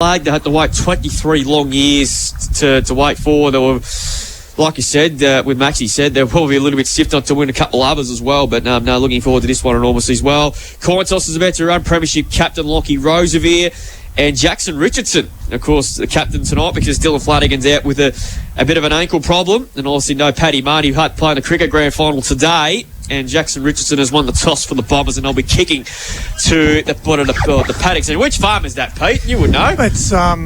flag. They had to wait 23 long years to wait for. They were, like you said, with Maxie said, they're probably a little bit stiffed on to win a couple others as well. But no, looking forward to this one enormously as well. Cointos is about to run. Premiership captain Lockie Roseveare and Jackson Richardson, of course, the captain tonight because Dylan Flanagan's out with a bit of an ankle problem. And obviously no Paddy Marty, who had playing the cricket grand final today. And Jackson Richardson has won the toss for the Bombers, and they'll be kicking to the paddocks. And which farm is that, Pete? You would know. It's I've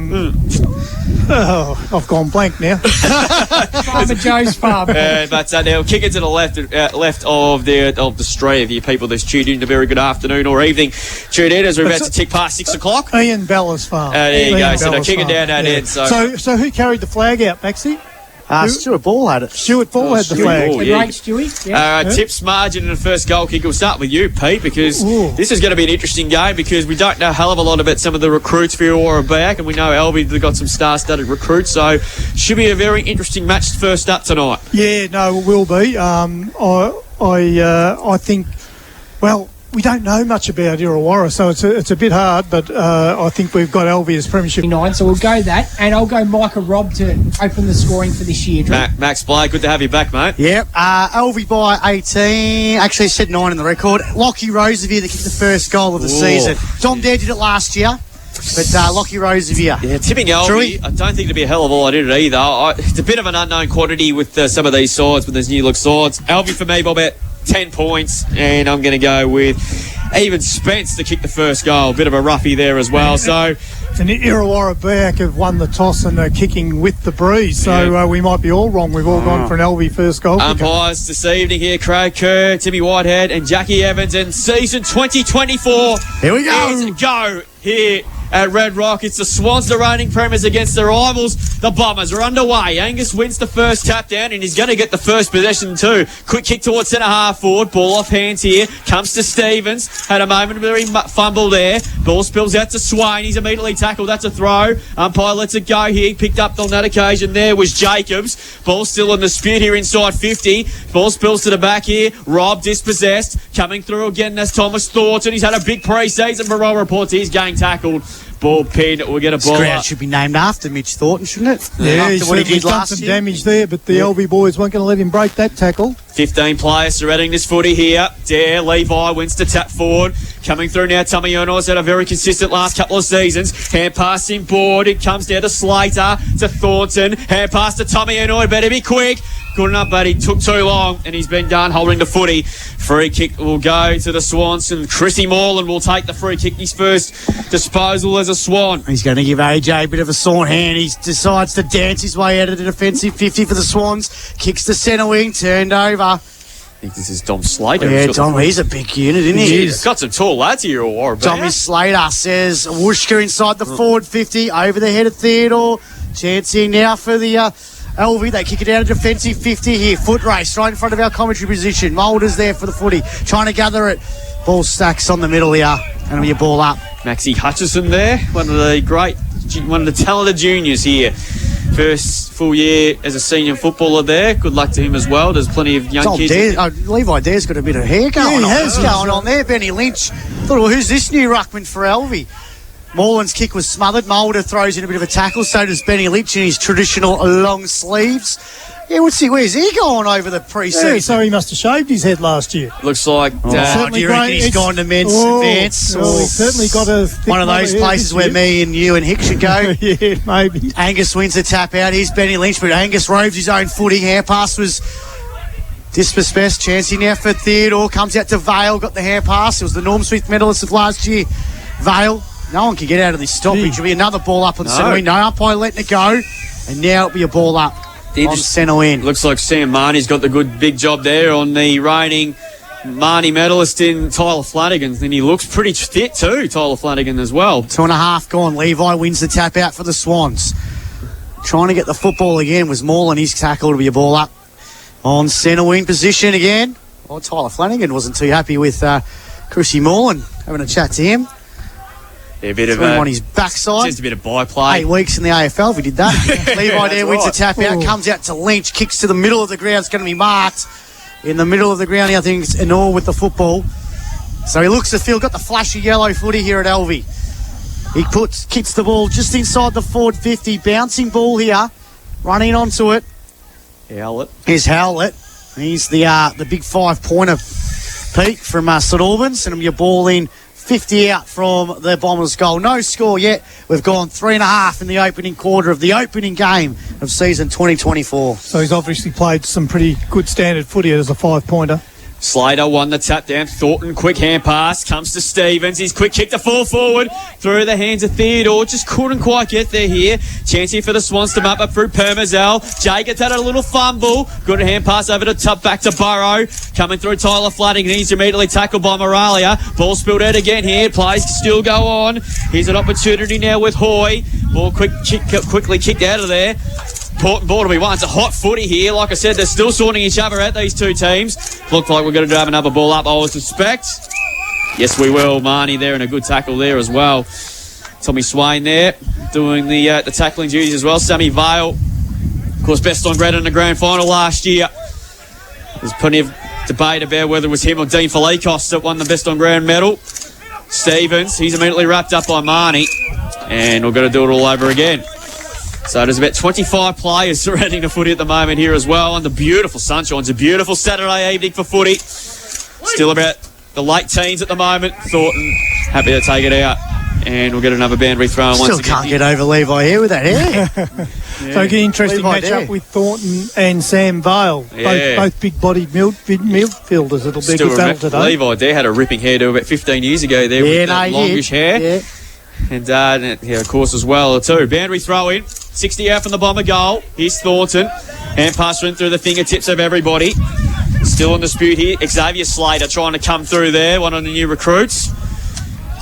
gone blank now. Farmer Joe's farm. But they'll kick it to the left of the street of you people that's tuned in. A very good afternoon or evening. Tuned in as we're about to tick past 6 o'clock. Ian Bella's farm. There you go. So they're Bella's kicking farm. down that end. So who carried the flag out, Maxie? Stuart Ball had it. Stuart Ball had the flag. Ball, The yeah. great Stewie. Yeah. Tips margin in the first goal kick. We'll start with you, Pete, because this is going to be an interesting game because we don't know a hell of a lot about some of the recruits for Irrewarra-Beeac, and we know Alvie have got some star-studded recruits, so should be a very interesting match first up tonight. Yeah, no, it will be. I think, well, we don't know much about Irrewarra, so it's a bit hard, but I think we've got Alvie as premiership. 9, so we'll go that, and I'll go Micah Robb to open the scoring for this year. Max Blake, good to have you back, mate. Yep. Alvie by 18. Actually, said 9 in the record. Lockie Roseveare that kicked the first goal of the season. Dom Dare did it last year, but Lockie Roseveare. Yeah, tipping Alvie, I don't think it'd be a hell of a lot in it either. It's a bit of an unknown quantity with some of these sides, with these new look sides. Alvie for me by about 10 points, and I'm going to go with even Spence to kick the first goal. Bit of a roughie there as well. So, and Irrewarra-Beeac have won the toss and are kicking with the breeze, so we might be all wrong. We've all gone for an Alvie first goal. Umpires this evening here: Craig Kerr, Timmy Whitehead, and Jackie Evans. And season 2024. Here we go. Is go here at Red Rock. It's the Swans, the reigning premiers, against the rivals. The Bombers are underway. Angus wins the first tap down, and he's going to get the first possession too. Quick kick towards centre half forward. Ball off hands here. Comes to Stevens. Had a momentary fumble there. Ball spills out to Swain. He's immediately tackled. That's a throw. Umpire lets it go here. Picked up on that occasion there was Jacobs. Ball still in the dispute here inside 50. Ball spills to the back here. Rob dispossessed. Coming through again, that's Thomas Thornton. He's had a big pre-season. Barrow reports he's getting tackled. Ball pinned. We'll get a ball. Ground should be named after Mitch Thornton, shouldn't it? Yeah, After what he did done last some year. damage there, but the Alvie boys weren't going to let him break that tackle. 15 players surrounding this footy here. Dare, Levi wins to tap forward. Coming through now, Tommy Erno's had a very consistent last couple of seasons. Hand pass in board. It comes down to Slater, to Thornton. Hand pass to Tommy Erno. Better be quick. Good enough, but he took too long, and he's been done holding the footy. Free kick will go to the Swans, and Chrissy Morland will take the free kick. His first disposal as a Swan. He's going to give AJ a bit of a sore hand. He decides to dance his way out of the defensive 50 for the Swans. Kicks the centre wing, turned over. I think this is Dom Slater. Yeah, Dom, he's a big unit, isn't he? He's got some tall lads here. Tommy Slater says Wooshka inside the forward 50, over the head of Theodore. Chancing now for the Alvie. They kick it out of defensive 50 here. Foot race right in front of our commentary position. Mulder's there for the footy, trying to gather it. Ball stacks on the middle here. Going to be a ball up. Maxie Hutchison there, one of the talented juniors here. First full year as a senior footballer there. Good luck to him as well. There's plenty of young kids. Levi Dare's got a bit of hair going on there. Benny Lynch. Thought, well, who's this new ruckman for Alvie? Morland's kick was smothered. Mulder throws in a bit of a tackle. So does Benny Lynch in his traditional long sleeves. Yeah, where's he going over the pre-season? Yeah, so he must have shaved his head last year. Looks like... do you reckon he's gone to men's advance? Well, he's certainly got a... One of those places where me and you and Hick should go. Yeah, maybe. Angus wins the tap out. Here's Benny Lynch, but Angus roves his own footing. Hand pass was dispossessed. Chancey now for Theodore. Comes out to Vale. Got the hand pass. It was the Norm Smith medalist of last year. Vale. No one can get out of this stoppage. It'll be another ball up on centre wing. No umpire letting it go. And now it'll be a ball up on centre wing. Looks like Sam Marnie's got the good big job there on the reigning Marnie medalist in Tyler Flanagan. And he looks pretty fit too, Tyler Flanagan as well. 2.5 gone. Levi wins the tap out for the Swans. Trying to get the football again was Morland. His tackle to be a ball up on centre wing position again. Well, Tyler Flanagan wasn't too happy with Chrissy Morland. Having a chat to him. Yeah, a bit of on his backside. Just a bit of byplay. 8 weeks in the AFL if he did that. Levi there wins the tap out, comes out to Lynch, kicks to the middle of the ground. It's going to be marked in the middle of the ground. I think it's Enor with the football. So he looks to feel, got the flashy yellow footy here at Alvie. He kicks the ball just inside the forward 50. Bouncing ball here. Running onto it. Howlett. Here's Howlett. He's the big 5-pointer, Pete, from St Albans. And your ball in 50 out from the Bombers' goal. No score yet. We've gone 3.5 in the opening quarter of the opening game of season 2024. So he's obviously played some pretty good standard footy as a 5-pointer. Slater won the tap down. Thornton, quick hand pass, comes to Stevens. His quick kick to fall forward through the hands of Theodore. Just couldn't quite get there here. Chance here for the Swans to map up through Permazel. Jacobs had a little fumble. Good hand pass over the top, back to Burrow. Coming through Tyler Flooding. He's immediately tackled by Moralia. Ball spilled out again here. Plays still go on. Here's an opportunity now with Hoy. Ball quickly kicked out of there. Important ball to be won. It's a hot footy here. Like I said, they're still sorting each other out, these two teams. Look like we're going to have another ball up, I would suspect. Yes, we will. Marnie there and a good tackle there as well. Tommy Swain there doing the tackling duties as well. Sammy Vale, of course, best on ground in the grand final last year. There's plenty of debate about whether it was him or Dean Felikos that won the best on ground medal. Stevens, he's immediately wrapped up by Marnie. And we're going to do it all over again. So there's about 25 players surrounding the footy at the moment here as well. And the beautiful sunshine. It's a beautiful Saturday evening for footy. Still about the late teens at the moment. Thornton happy to take it out. And we'll get another boundary throw once again. Still can't get over Levi here with that hair. So an interesting matchup with Thornton and Sam Vale. Yeah. Both big-bodied midfielders. It'll be a good battle today. Levi there had a ripping hairdo about 15 years ago there with the longish hair. Yeah. And of course, as well, too. Boundary throw in. 60 out from the Bomber goal. Here's Thornton. Hand pass in through the fingertips of everybody. Still in dispute here. Xavier Slater trying to come through there. One of the new recruits.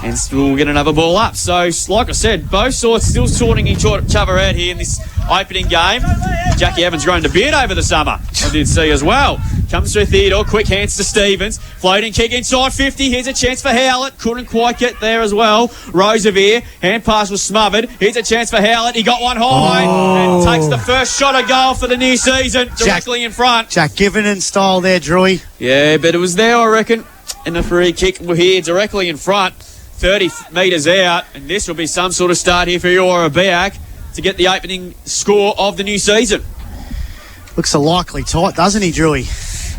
And we'll get another ball up. So, like I said, both sorts still sorting each other out here in this opening game. Jackie Evans grown a beard over the summer, I did see as well. Comes through Theodore, quick hands to Stevens. Floating kick inside 50. Here's a chance for Howlett. Couldn't quite get there as well. Rosevear, hand pass was smothered. Here's a chance for Howlett. He got one high and takes the first shot of goal for the new season directly in front. Jack Given style there, Drewy. Yeah, but it was there, I reckon. And the free kick here directly in front. 30 metres out, and this will be some sort of start here for Irrewarra-Beeac to get the opening score of the new season. Looks a likely tight, doesn't he, Drewy?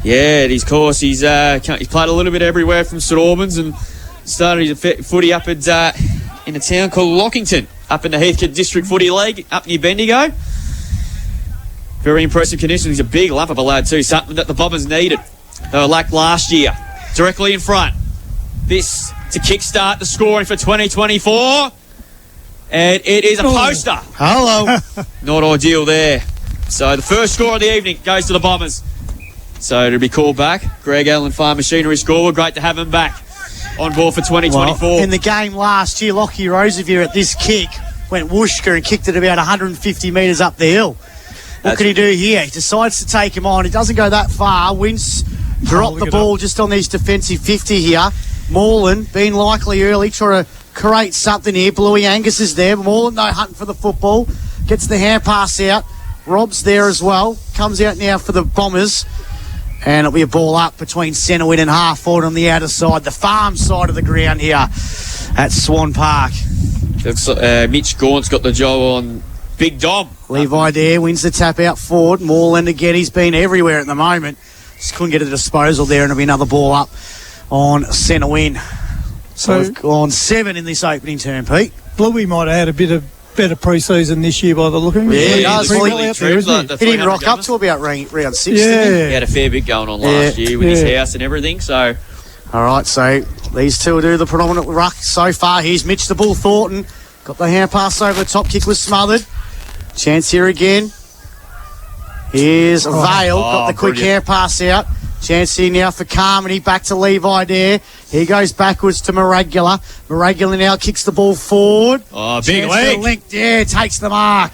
Yeah, of course. He's played a little bit everywhere from St Albans and started his footy up at in a town called Lockington, up in the Heathcote District Footy League, up near Bendigo. Very impressive conditions. He's a big lump of a lad too, something that the Bombers needed. They were lacked last year. Directly in front. This to kickstart the scoring for 2024. And it is a poster. Hello. Not ideal there. So the first score of the evening goes to the Bombers. So it'll be called back. Greg Allen Farm Machinery scorer. Great to have him back on board for 2024. Well, in the game last year, Lockie Rosevear at this kick went whooshka and kicked it about 150 metres up the hill. What can he do here? He decides to take him on. He doesn't go that far. Wins, drop the ball just on these defensive 50 here. Moreland being likely early, trying to create something here. Bluey Angus is there. Moreland, though, hunting for the football. Gets the hand pass out. Rob's there as well. Comes out now for the Bombers. And it'll be a ball up between centre win and half forward on the outer side, the farm side of the ground here at Swan Park. Mitch Gaunt's got the job on Big Dom. Levi there wins the tap out forward. Moreland again, he's been everywhere at the moment. Just couldn't get a disposal there, and it'll be another ball up on centre win. So we've gone 7 in this opening term, Pete. Bluey might have had a bit of better pre-season this year by the look of it. Yeah, he does. He didn't rock up to about round 6. Yeah. He had a fair bit going on last year with his house and everything, so... All right, so these two will do the predominant ruck so far. Here's Mitch the Bull Thornton. Got the hand pass over the top, kick was smothered. Chance here again. Here's Vale, got the quick hand pass out. Chance here now for Carmody, back to Levi there. He goes backwards to Maragula. Maragula now kicks the ball forward. Oh, big leg. Link, yeah, takes the mark.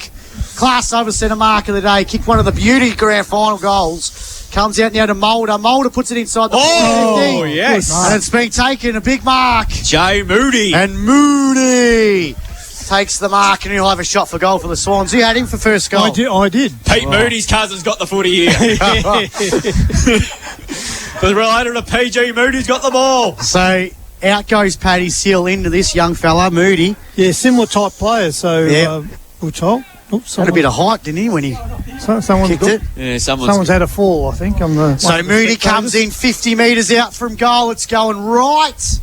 Class over centre mark of the day. Kicked one of the beauty grand final goals. Comes out now to Mulder. Mulder puts it inside the 50. Oh, yes. And it's been taken, a big mark. Jay Moody. And Moody takes the mark, and he'll have a shot for goal for the Swans. You had him for first goal. I did. Pete Moody's cousin's got the footy here. The related to PG Moody's got the ball. So out goes Paddy Seal into this young fella, Moody. Yeah, similar type players. So, Yeah. good child. Oops, Had a bit of height, didn't he, when he someone's kicked it? Yeah, Someone's had a fall, I think. On the So Moody comes in 50 metres out from goal. It's going right.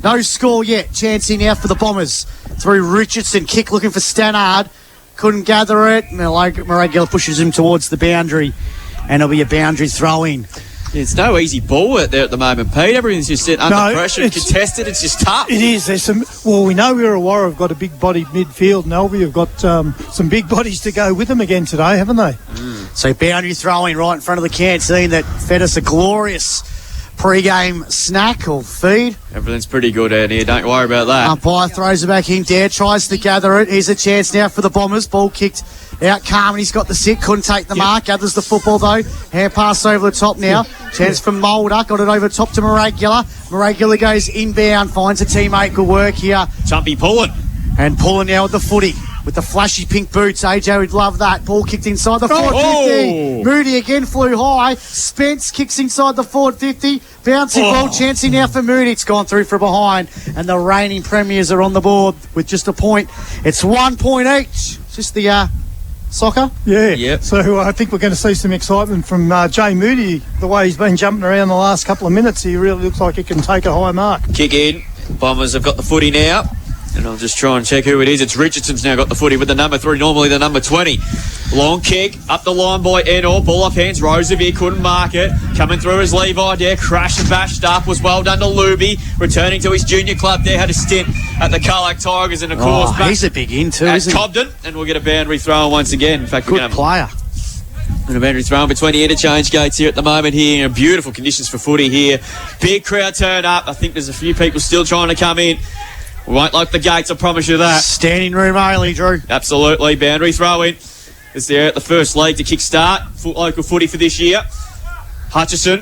No score yet. Chance in now for the Bombers. Through Richardson. Kick looking for Stannard. Couldn't gather it. Maragilla pushes him towards the boundary. And it'll be a boundary throw-in. It's no easy ball out there at the moment, Pete. Everything's just set under pressure, contested. It's just tough. It is. There's some. Well, we know Irrewarra have got a big-bodied midfield, and Alvie have got some big bodies to go with them again today, haven't they? So boundary throwing right in front of the canteen that fed us a glorious pre-game snack or feed. Everything's pretty good out here. Don't worry about that. Umpire throws it back in. Dare tries to gather it. Here's a chance now for the Bombers. Ball kicked out. Carmen, he's got the sit. Couldn't take the mark. Gathers the football though. Hand pass over the top now. Chance for Mulder. Got it over top to Maragilla. Maragilla goes inbound. Finds a teammate. Good work here. Chumpy pulling. And pulling now with the footy. With the flashy pink boots. AJ would love that. Ball kicked inside the forward 50. Moody again flew high. Spence kicks inside the forward 50. Bouncing ball. Chancing now for Moody. It's gone through from behind. And the reigning premiers are on the board with just a point. It's 1 point each. It's just the soccer. Yeah. Yep. So I think we're going to see some excitement from Jay Moody. The way he's been jumping around the last couple of minutes, he really looks like he can take a high mark. Kick in. Bombers have got the footy now. And I'll just try and check who it is. It's Richardson's now got the footy with the number 3, normally the number 20. Long kick, up the line by Enor. Ball off hands, Roosevelt couldn't mark it. Coming through as Levi there, crashed and bashed up. Was well done to Luby. Returning to his junior club there, had a stint at the Carlac Tigers and of course back he's a big in too, at isn't he? Cobden. And we'll get a boundary throw once again. In fact, we're Good player. And a boundary thrown between the interchange gates here at the moment here. Beautiful conditions for footy here. Big crowd turn up. I think there's a few people still trying to come in. We won't lock the gates, I promise you that. Standing room only, Drew. Absolutely. Boundary throw in. It's there at the first leg to kick start. Local footy for this year. Hutchinson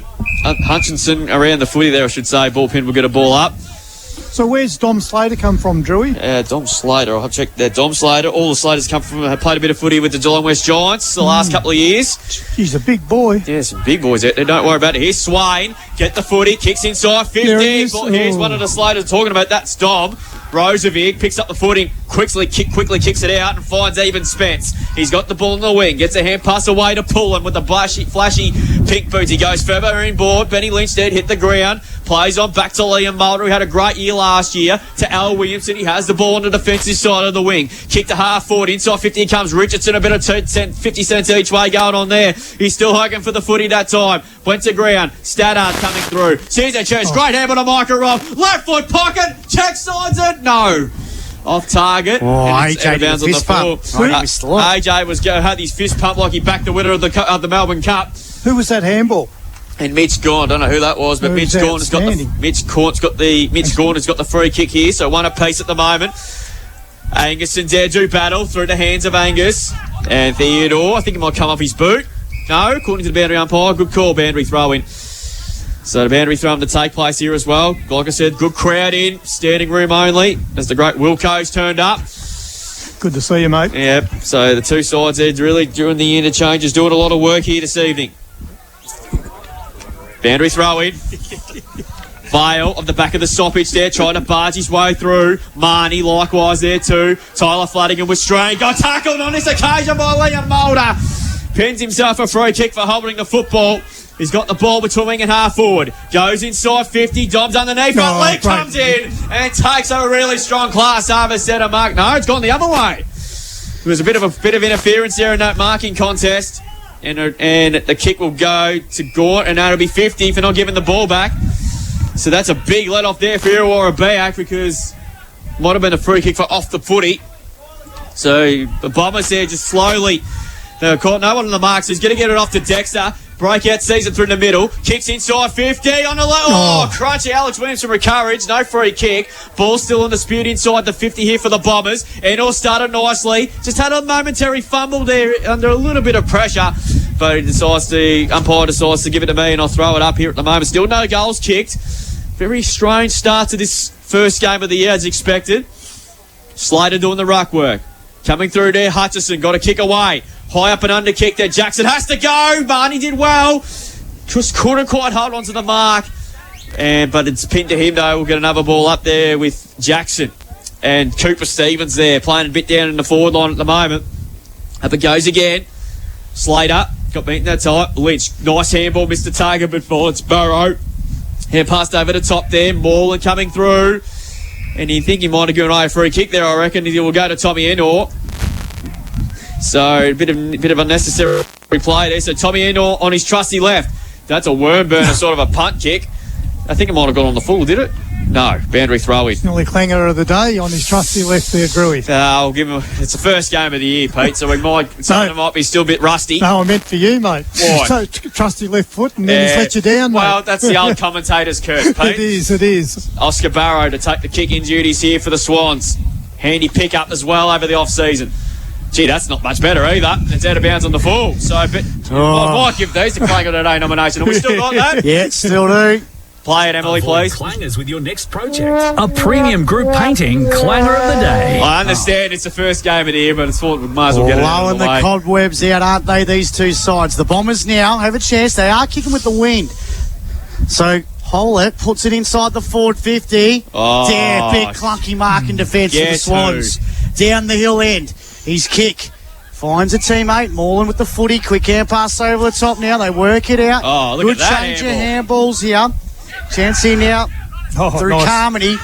around the footy there, I should say. Ball pin will get a ball up. So where's Dom Slater come from, Drewy? Dom Slater. I'll check that. Dom Slater. All the Slaters come from, have played a bit of footy with the Geelong West Giants the last couple of years. He's a big boy. Yeah, some big boys out there. Don't worry about it. Here's Swain. Get the footy. Kicks inside. 50. Here's one of the Slaters talking about. That's Dom. Roosevelt picks up the footy, quickly kicks it out and finds even Spence. He's got the ball in the wing, gets a hand pass away to Pullen with the flashy pink boots. He goes further inboard. Benny Lynchstead hit the ground, plays on back to Liam Mulder, who had a great year last year, to Al Williamson. He has the ball on the defensive side of the wing. Kick to half forward, inside 50 comes Richardson, a bit of 50 cents each way going on there. He's still hugging for the footy that time. Went to ground, Stannard coming through. Sees a chance, great hand on a Micah Rob. Left foot pocket, check sides it. No. Off target. AJ did a fist pump. AJ had his fist pump like he backed the winner of the Melbourne Cup. Who was that handball? And Mitch Gorn, I don't know who that was, but Mitch Gorn has got the free kick here, so one apiece at the moment. Angus and Deju battle through the hands of Angus. And Theodore, I think it might come off his boot. No, according to the boundary umpire, good call, boundary throw in. So the boundary throw to take place here as well. Like I said, good crowd in, standing room only, as the great Wilco's turned up. Good to see you, mate. Yep, so the two sides there really during the interchanges doing a lot of work here this evening. Boundary throw in. Vale of the back of the stoppage there, trying to barge his way through. Marnie likewise there too. Tyler Flanagan was strained. Got tackled on this occasion by Liam Mulder. Pins himself a free kick for holding the football. He's got the ball between wing and half forward. Goes inside 50. Dom's underneath. Lee comes in and takes a really strong class over centre mark. No, it's gone the other way. There was a bit of interference there in that marking contest. And the kick will go to Gort, and that'll be 50 for not giving the ball back. So that's a big let off there for Irrewarra-Beeac, because might have been a free kick for off the footy. So the Bombers there just slowly. They've caught no one on the mark, so he's going to get it off to Dexter. Breakout season through the middle. Kicks inside 50 on the left. Oh, crunchy. Alex Williams from courage. No free kick. Ball still on dispute inside the 50 here for the Bombers. Enor started nicely. Just had a momentary fumble there under a little bit of pressure. But umpire decides to give it to me, and I'll throw it up here at the moment. Still no goals kicked. Very strange start to this first game of the year as expected. Slater doing the ruck work. Coming through there, Hutchison got a kick away. High up and under kick there. Jackson has to go. Barney did well. Just couldn't quite hold on to the mark. But it's pinned to him, though. We'll get another ball up there with Jackson. And Cooper Stevens there, playing a bit down in the forward line at the moment. Up it goes again. Slater, got beaten that time. Lynch, nice handball, Mr. Target, but it's Burrow. Hand passed over the top there. Morland coming through. And you think he might have given away a free kick there, I reckon. He will go to Tommy Endor. So a bit of unnecessary play there. So Tommy Endor on his trusty left. That's a worm burner, sort of a punt kick. I think it might have gone on the full, did it? No, boundary throw-in. Nearly clanger of the day on his trusty left there, Gruey. I'll give him. It's the first game of the year, Pete, so some of them might be still a bit rusty. No, I meant for you, mate. Why? So, trusty left foot, and then he's let you down, mate. Well, that's the old commentator's curse, Pete. It is. Oscar Barrow to take the kicking duties here for the Swans. Handy pick-up as well over the off-season. Gee, that's not much better either. It's out of bounds on the full. So I might give these the Clanger Today nomination. Have we still got that? Yeah, still do. Play it, Emily, please. Clangers with your next project. A premium group painting Clanger of the Day. I understand it's the first game of the year, but it's thought we might as well get it out Blowing of the the way. cobwebs out, aren't they, these two sides? The Bombers now have a chance. They are kicking with the wind. So Holett puts it inside the forward 50. Oh. There, big clunky mark in defence for the Swans. Down the hill end. His kick. Finds a teammate. Morland with the footy. Quick hand pass over the top now. They work it out. Oh, look Good at that change of handballs here. Chance here now through nice. Carmody.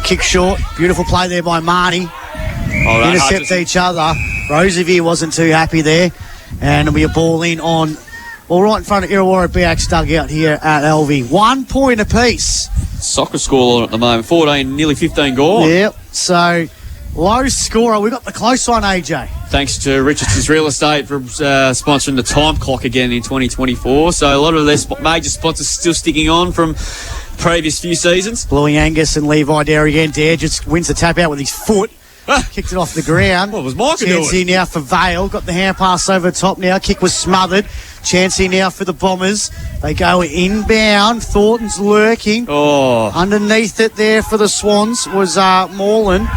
Kick short. Beautiful play there by Marnie. Intercept each other. Roosevelt wasn't too happy there. And it'll be a ball in on, right in front of Irrewarra-Beeac's dugout here at Alvie. 1 point apiece. Soccer score at the moment. 14, nearly 15 gone. Yep. So, low scorer. We got the close one, AJ. Thanks to Richardson's Real Estate for sponsoring the time clock again in 2024. So a lot of their major sponsors still sticking on from previous few seasons. Bluey Angus and Levi there again. Dare just wins the tap out with his foot. Kicked it off the ground. What was Micah doing? Chancey now for Vale. Got the hand pass over the top now. Kick was smothered. Chancey now for the Bombers. They go inbound. Thornton's lurking. Oh. Underneath it there for the Swans was Morland.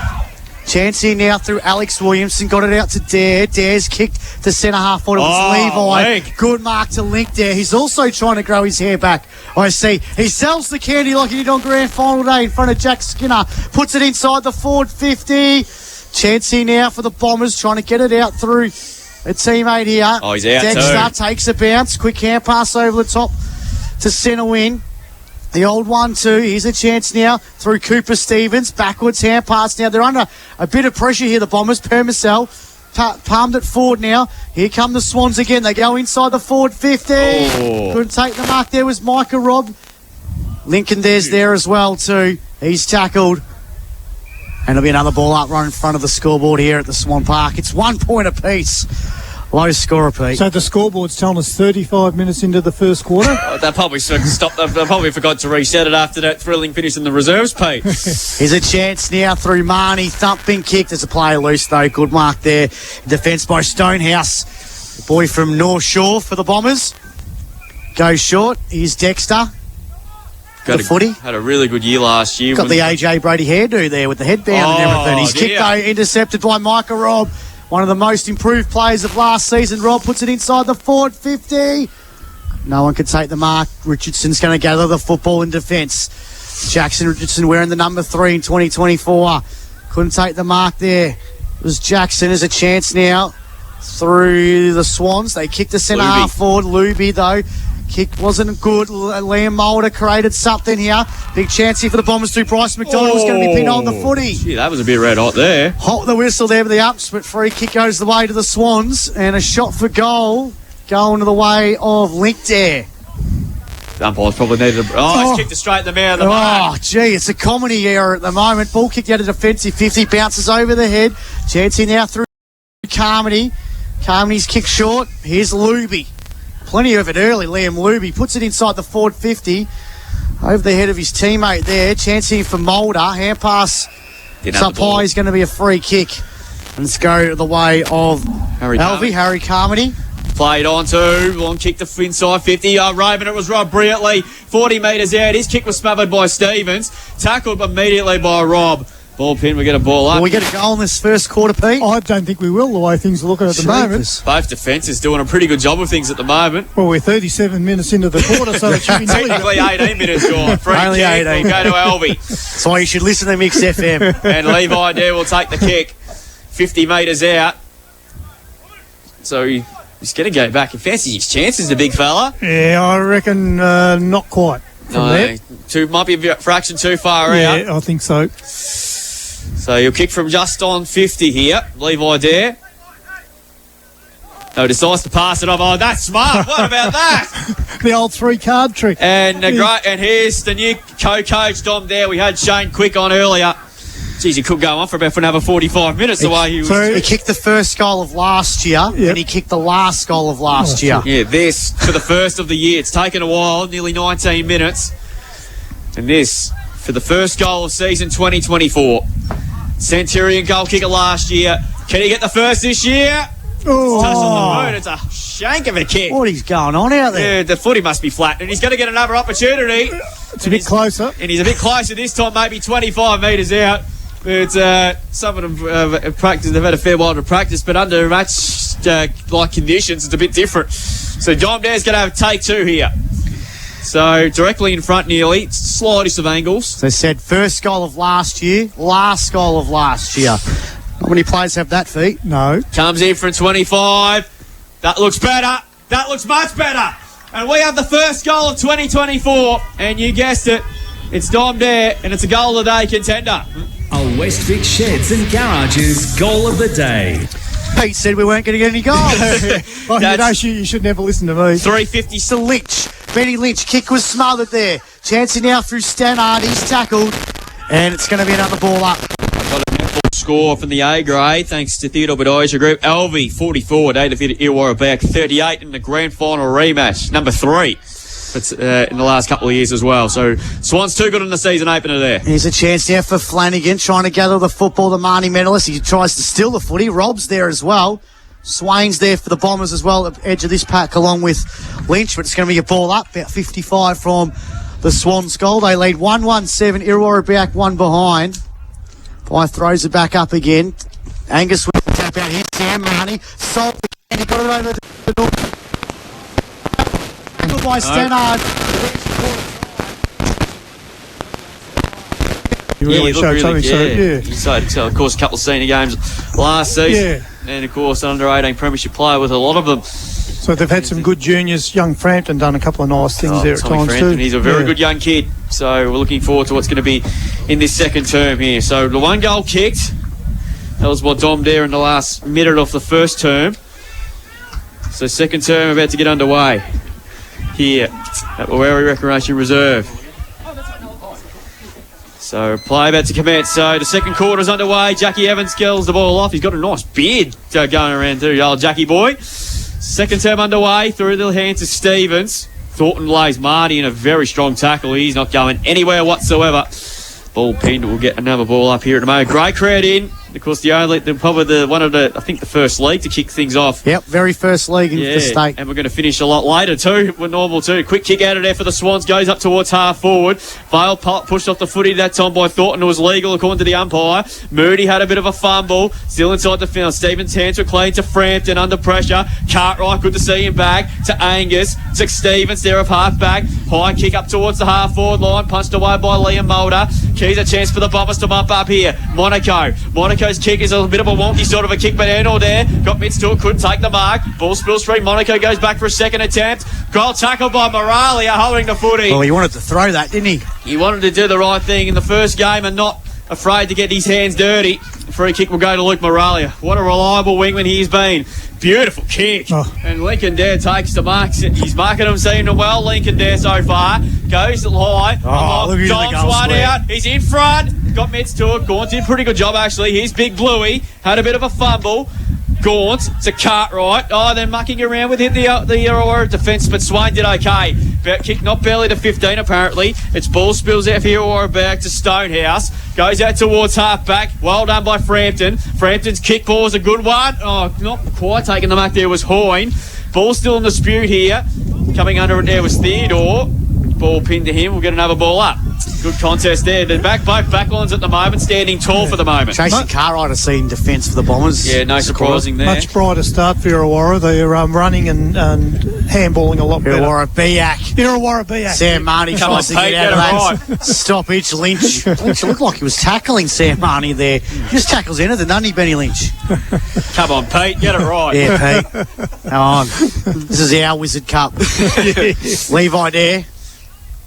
Chancey now through Alex Williamson. Got it out to Dare. Dare's kicked to centre half forward. It was Levi. Link. Good mark to Link there. He's also trying to grow his hair back. I see. He sells the candy like he did on grand final day in front of Jack Skinner. Puts it inside the forward 50. Chancey now for the Bombers, trying to get it out through a teammate here. Oh, he's out Dexter too. takes a bounce. Quick hand pass over the top to centre wing. The old 1-2. Here's a chance now through Cooper Stevens. Backwards hand pass now. They're under a bit of pressure here, the Bombers. Permacell palmed it forward now. Here come the Swans again. They go inside the forward 50. Oh. Couldn't take the mark. There was Micah Robb. Lincoln there's there as well too. He's tackled. And there'll be another ball up right in front of the scoreboard here at the Swan Park. It's 1 point apiece. Low scorer, Pete. So the scoreboard's telling us 35 minutes into the first quarter. They probably stopped. They probably forgot to reset it after that thrilling finish in the reserves, Pete. Here's a chance now through Marnie. Thumping kick. There's a player loose though. Good mark there. Defence by Stonehouse. The boy from North Shore for the Bombers. Goes short. Here's Dexter. The footy. Had a really good year last year. Got the AJ Brady hairdo there with the headband and everything. He's kicked though, intercepted by Micah Robb. One of the most improved players of last season. Robb puts it inside the forward 50. No one can take the mark. Richardson's going to gather the football in defence. Jackson Richardson wearing the number 3 in 2024. Couldn't take the mark there. It was Jackson. There's a chance now through the Swans. They kicked the centre half forward. Luby though. Kick wasn't good. Liam Mulder created something here. Big chance here for the Bombers through Bryce McDonald. Was going to be pinned on the footy. Gee, that was a bit red hot there. Hot the whistle there with the ups, but free kick goes the way to the Swans. And a shot for goal going to the way of Link there. The umpires probably needed he's kicked it straight in the mouth of the mark. Oh, gee, it's a comedy error at the moment. Ball kicked out of defensive 50, bounces over the head. Chancey now through Carmody. Carmody's kick short. Here's Luby. Plenty of it early, Liam Luby. Puts it inside the forward 50. Over the head of his teammate there. Chancing for Mulder. Hand pass. It's up high. Is going to be a free kick. And let's go the way of Alvie, Harry Carmody. Played on to long kick to inside 50. Raven, it was Rob brilliantly. 40 metres out. His kick was smothered by Stevens. Tackled immediately by Rob. Ball pin, we get a ball up. Will we get a goal in this first quarter, Pete? I don't think we will, the way things are looking at the moment. Both defences doing a pretty good job of things at the moment. Well, we're 37 minutes into the quarter, so it should be nearly. Technically 18 minutes gone. Free Only kick 18. will go to Alvie. That's why you should listen to Mix FM. And Levi there will take the kick. 50 metres out. So he's going to go back. He fancies his chances, the big fella. Yeah, I reckon not quite from there. Might be a fraction too far out. Yeah, I think so. So he'll kick from just on 50 here. Levi Dare. No, decides to pass it off. Oh, that's smart. What about that? The old 3-card trick. And here's the new co-coach, Dom Dare. We had Shane Quick on earlier. Geez, he could go on for another 45 minutes the way he was. He kicked the first goal of last year, and he kicked the last goal of last year. Yeah, this for the first of the year. It's taken a while, nearly 19 minutes. And this for the first goal of season 2024. Centurion goal kicker last year. Can he get the first this year? Oh. Touch on the moon. It's a shank of a kick. What is going on out there? Yeah, the footy must be flat. And he's going to get another opportunity. It's a bit closer. And he's a bit closer this time, maybe 25 metres out. But some of them have practiced. They've had a fair while to practice, but under match-like conditions, it's a bit different. So Dom Dare's going to have take two here. So directly in front nearly, slightest of angles. So they said first goal of last year, last goal of last year. How many players have that feat? No. Comes in for 25. That looks better. That looks much better. And we have the first goal of 2024. And you guessed it, it's Dom Dare, and it's a goal of the day contender. A Westvic Sheds and Garages goal of the day. Pete said we weren't going to get any goals. Well, you should never listen to me. 350. To Lynch. Benny Lynch. Kick was smothered there. Chancey now through Stannard. He's tackled. And it's going to be another ball up. Got a netball score from the A grade, thanks to Theodore Bedoya Group. Alvie, 44. They defeated Irrewarra-Beeac, 38 in the grand final rematch. Number 3. It's in the last couple of years as well. So Swans too good in the season opener there. Here's a chance now for Flanagan trying to gather the football, the Marnie medalist. He tries to steal the footy. Rob's there as well. Swain's there for the Bombers as well at the edge of this pack along with Lynch, but it's going to be a ball up, about 55 from the Swans goal. They lead 1-1-7. Irrewarra-Beeac one behind. Pye throws it back up again. Angus with the tap out here. Sam Marnie. Sold and he got it over the door. By Stannard. You really showed something. So, of course, a couple of senior games last season. Yeah. And, of course, under 18 premiership player with a lot of them. So they've had some good juniors. Young Frampton done a couple of nice things there at Tommy times Frampton, too. he's a very good young kid. So we're looking forward to what's going to be in this second term here. So the one goal kicked. That was what Dom Dare in the last minute of the first term. So second term about to get underway here at Warrawee Recreation Reserve. So play about to commence. So the second quarter's underway. Jackie Evans kills the ball off. He's got a nice beard going around too, old Jackie boy. Second term underway. Through the hands of Stevens. Thornton lays Marty in a very strong tackle. He's not going anywhere whatsoever. Ball pinned. We'll get another ball up here at the moment. Great crowd in. Of course, probably one of the first league to kick things off. Yep, very first league in the state. And we're going to finish a lot later too. We're normal too. Quick kick out of there for the Swans. Goes up towards half forward. Vale pushed off the footy that time by Thornton. It was legal according to the umpire. Moody had a bit of a fumble. Still inside the field. Stevens' hands were clean to Frampton under pressure. Cartwright, good to see him back. To Angus. To Stevens there of half back. High kick up towards the half forward line. Punched away by Liam Mulder. Keys a chance for the Bombers to bump up here. Monaco's kick is a bit of a wonky sort of a kick, but Eno there got mitts to it, couldn't take the mark. Ball spills free. Monaco goes back for a second attempt. Goal tackle by Moralia holding the footy. Well, he wanted to throw that, didn't he? He wanted to do the right thing in the first game and not afraid to get his hands dirty. Free kick will go to Luke Moralia. What a reliable wingman he's been. Beautiful kick. And Lincoln Dare takes the marks. He's marking him, seeing him well. Lincoln Dare so far. Goes high. Dom's one out. He's in front. Got mitts to it. Gaunt did a pretty good job, actually. Here's Big Bluey. Had a bit of a fumble. Gaunt to Cartwright. They're mucking around with it, the Irrewarra defence, but Swain did okay. Kick not barely to 15, apparently. It's ball spills out for Irrewarra-Beeac to Stonehouse. Goes out towards half-back. Well done by Frampton. Frampton's kick ball is a good one. Not quite taking the mark there was Hoyne. Ball still in dispute here. Coming under it there was Theodore. Ball pinned to him. We'll get another ball up. Good contest there. Both backlines at the moment standing tall for the moment. Jason Cartwright has seen defence for the Bombers. Yeah, no surprising there. Much brighter start for Irrewarra. They're running and handballing a lot better. Irrewarra-Beeac. Irrewarra-Beeac. Sam Marnie tries to get out of that stoppage. Lynch looked like he was tackling Sam Marnie there. He just tackles anything, doesn't he, Benny Lynch? Come on, Pete, get it right. Yeah, Pete. Come on. This is our Wizard Cup. Levi there.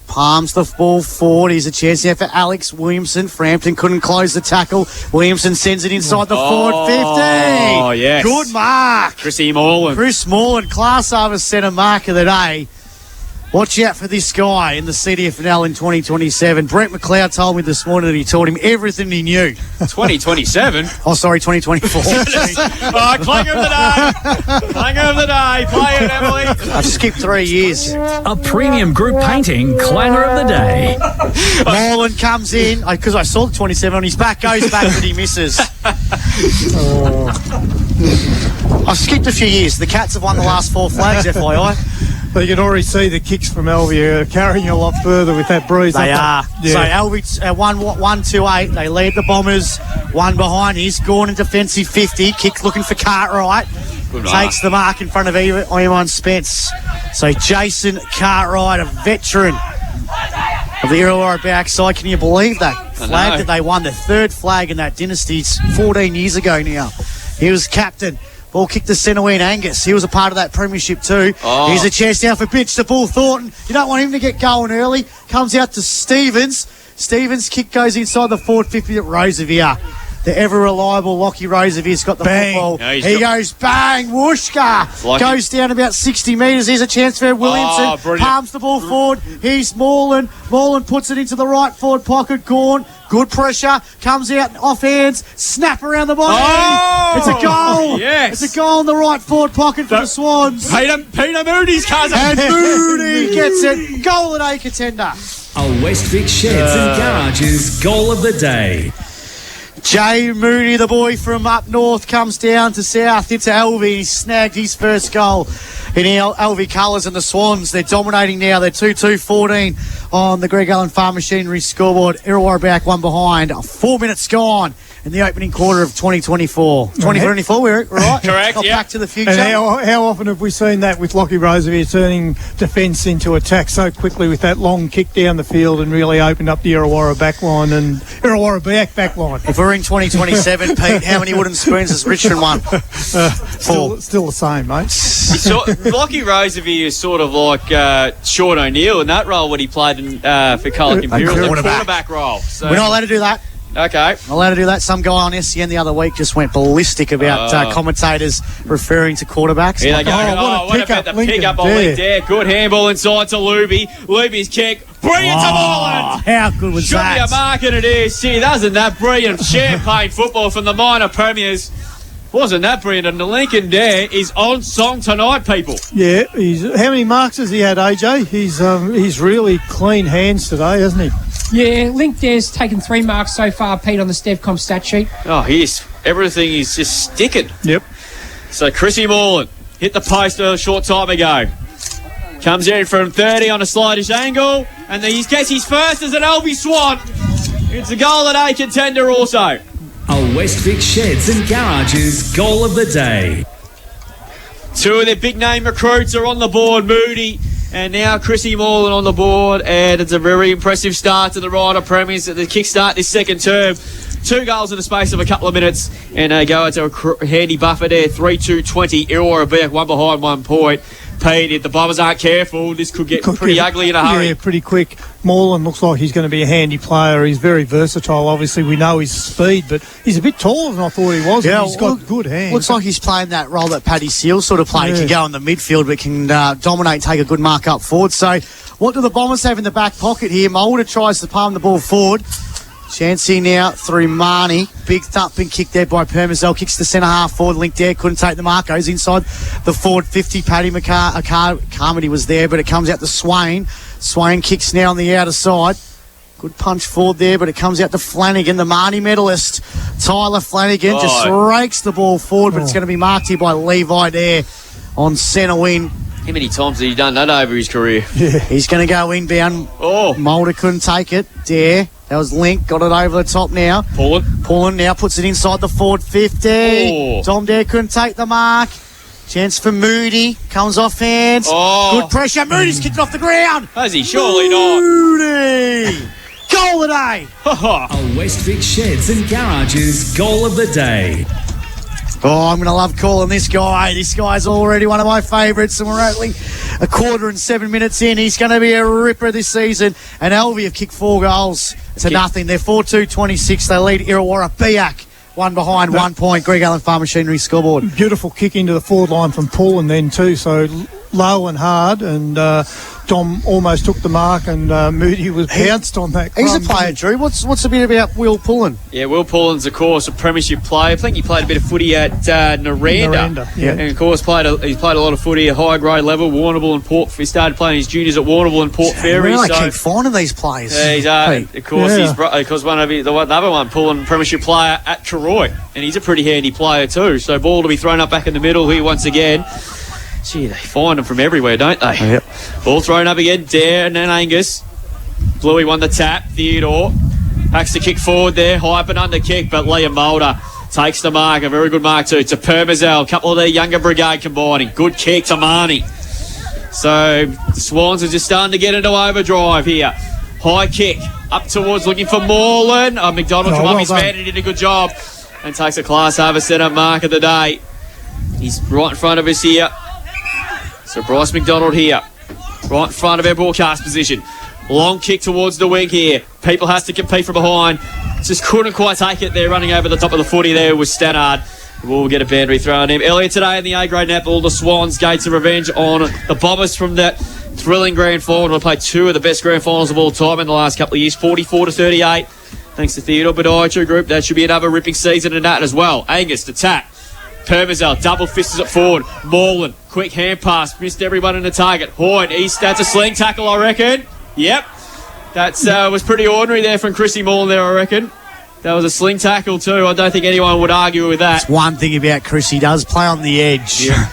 Palms the ball forward. Here's a chance there for Alex Williamson. Frampton couldn't close the tackle. Williamson sends it inside the forward 50. Oh, yes. Good mark. Chris Morland, class over centre mark of the day. Watch out for this guy in the CDFNL in 2027. Brent McLeod told me this morning that he taught him everything he knew. 2027? Oh, sorry, 2024. Clanger of the day. Clanger of the day. Play it, Emily. I've skipped 3 years. A premium group painting clanger of the day. Morland comes in, because I saw the 27 on his back, goes back, but he misses. I've skipped a few years. The Cats have won the last 4 flags, FYI. But you can already see the kicks from Alvie are carrying a lot further with that breeze. They are. Yeah. So Alvie 1-2-8. They lead the Bombers. One behind. He's gone in defensive 50. Kick looking for Cartwright. Takes the mark in front of Iman Spence. So Jason Cartwright, a veteran of the Irrewarra-Beeac side. Can you believe that flag that they won? The 3rd flag in that dynasty 14 years ago now. He was captain. Ball kicked to centre wing Angus. He was a part of that premiership too. Here's a chance now for pitch to Bull Thornton. You don't want him to get going early. Comes out to Stevens. Stevens' kick goes inside the forward 50 at Roosevelt. The ever-reliable Lockie Roosevelt's got the football. No, he goes bang, whooshka. Goes down about 60 metres. Here's a chance for Williamson. Palms the ball forward. Here's Morland. Morland puts it into the right forward pocket. Gorn. Good pressure. Comes out off hands. Snap around the body. It's a goal. Yes. It's a goal in the right forward pocket for the Swans. Peter Moody's cousin. And Moody gets it. Goal at A contender. A West Vic Sheds and Garages goal of the day. Jay Moody, the boy from up north, comes down to south into Alvie. He snagged his first goal in Alvie colours, and the Swans, they're dominating now. They're 2-2-14 on the Greg Allen Farm Machinery scoreboard. Irrewarra-Beeac one behind. 4 minutes gone in the opening quarter of 2024. 2024, we're right? Correct, Got yeah. Back to the future. And how often have we seen that with Lockie Roosevelt turning defence into attack so quickly with that long kick down the field and really opened up the Irrewarra backline and Irrewarra-Beeac backline? If we're in 2027, Pete, how many wooden spoons has Richmond won? 4. Still the same, mate. Lockie Roosevelt is sort of like Sean O'Neill in that role when he played for Carlton Imperial, the quarterback role. So, We're not allowed to do that. Okay. Not allowed to do that. Some guy on SEN the other week just went ballistic about commentators referring to quarterbacks. Here they go. What about the pick-up on Lincoln? Good handball inside to Luby. Luby's kick. Brilliant to Morland. How good was that? Should be a mark, and it is. Gee, wasn't that brilliant? Champagne football from the minor premiers. Wasn't that brilliant? And the Lincoln Dare is on song tonight, people. Yeah, how many marks has he had, AJ? He's really clean hands today, hasn't he? Yeah, Link Dare's taken 3 marks so far, Pete, on the StevCom stat sheet. Oh, everything is just sticking. Yep. So Chrissy Morland hit the post a short time ago. Comes in from 30 on a slightish angle, and then he gets his first as an Alvie Swan. It's a goal at A contender also. A West Vic Sheds and Garages goal of the day. 2 of their big name recruits are on the board, Moody and now Chrissy Morland on the board, and it's a very impressive start to the Ryder Premiers at the kickstart this second term. 2 goals in the space of a couple of minutes, and they go into a handy buffer there. 3-2-20. Irrewarra-Beeac 1 behind 1 point. Pete, if the Bombers aren't careful, this could get pretty ugly in a hurry. Yeah, pretty quick. Morland looks like he's going to be a handy player. He's very versatile. Obviously, we know his speed, but he's a bit taller than I thought he was. Yeah, he's got good hands. Looks like he's playing that role that Paddy Seal sort of played. He can go in the midfield, but can dominate and take a good mark up forward. So what do the Bombers have in the back pocket here? Mulder tries to palm the ball forward. Chancey now through Marnie. Big thumping kick there by Permazel. Kicks the centre half forward. Link there. Couldn't take the mark. Goes inside the forward 50. Paddy Carmody was there, but it comes out to Swain. Swain kicks now on the outer side. Good punch forward there, but it comes out to Flanagan, the Marnie medalist. Tyler Flanagan just rakes the ball forward, but it's going to be marked here by Levi there on centre wing. How many times has he done that over his career? He's going to go inbound. Oh, Mulder couldn't take it. Dare. That was Link. Got it over the top now. Pulling now. Puts it inside the forward 50. Oh. Tom Dare couldn't take the mark. Chance for Moody. Comes off hands. Oh. Good pressure. Moody's kicked off the ground. has he? Surely not. Moody. Goal of the day. A West Vic Sheds and Garages goal of the day. Oh, I'm going to love calling this guy. This guy's already one of my favourites, and we're only a quarter and 7 minutes in. He's going to be a ripper this season. And Alvie have kicked 4 goals to nothing. They're 4-2-26. They lead Irrewarra-Beeac. One behind, 1 point. Greg Allen Farm Machinery scoreboard. Beautiful kick into the forward line from Paul and then too. So low and hard, and Tom almost took the mark, and Moody was bounced on that. He's a player, Drew. What's a bit about Will Pullen? Yeah, Will Pullen's, of course, a premiership player. I think he played a bit of footy at Naranda. Yeah. And, of course, he's played a lot of footy at high grade level, Warrnambool and Port. He started playing his juniors at Warrnambool and Port Fairy. I keep finding these players. Yeah, he's of course, because the other one, Pullen, premiership player at Troy, and he's a pretty handy player too. So ball to be thrown up back in the middle here once again. Gee, they find them from everywhere, don't they? Yep. Ball thrown up again, Dare and then Angus. Bluey won the tap, Theodore. Hacks the kick forward there, hype and under kick, but Liam Mulder takes the mark, a very good mark too, to Permazel. A couple of their younger brigade combining. Good kick to Marnie. So the Swans are just starting to get into overdrive here. High kick, up towards looking for Moreland. McDonald from his man, he did a good job. And takes a class over centre mark of the day. He's right in front of us here. So Bryce McDonald here, right in front of our broadcast position. Long kick towards the wing here. People has to compete from behind. Just couldn't quite take it there, running over the top of the footy there was Stannard. We'll get a boundary thrown in. Earlier today in the A-grade netball, the Swans gained some revenge on the Bombers from that thrilling grand final. We played 2 of the best grand finals of all time in the last couple of years, 44-38. Thanks to Theodore Podiatry Group. That should be another ripping season in that as well. Angus to tap. Permazel, double fisted it forward. Moreland, quick hand pass, missed everyone in the target. Hoyt, that's a sling tackle, I reckon. Yep. That was pretty ordinary there from Chrissy Moreland there, I reckon. That was a sling tackle too. I don't think anyone would argue with that. That's one thing about Chris, he does play on the edge. Yeah.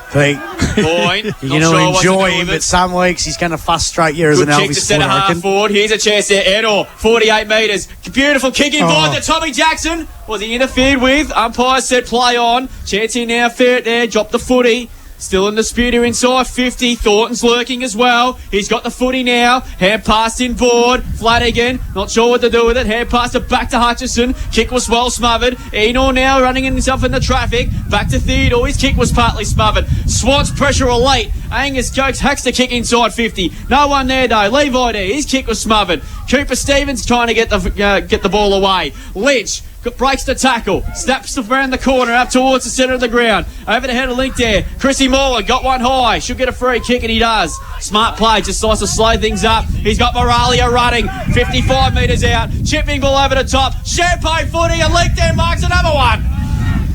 You're going to enjoy him, but some weeks he's going to frustrate you as an Alvie kick to centre half forward. Here's a chance there. Edor, 48 metres. Beautiful kick in behind to Tommy Jackson. Was he interfered with? Umpire said play on. Chance here now, fair there. Dropped the footy. Still in the speeder inside 50. Thornton's lurking as well. He's got the footy now. Hand passed in board. Flanagan, not sure what to do with it. Hand passed it back to Hutchison. Kick was well smothered. Enor now running himself in the traffic. Back to Theodore. His kick was partly smothered. Swans pressure are late. Angus Cokes hacks the kick inside 50. No one there though. Levi there. His kick was smothered. Cooper Stevens trying to get the ball away. Lynch breaks the tackle, snaps around the corner up towards the centre of the ground. Over the head of Link there. Chrissy Moreland got one high. Should get a free kick, and he does. Smart play, just starts to slow things up. He's got Moralia running, 55 metres out. Chipping ball over the top. Champagne footy, and Link there marks another one.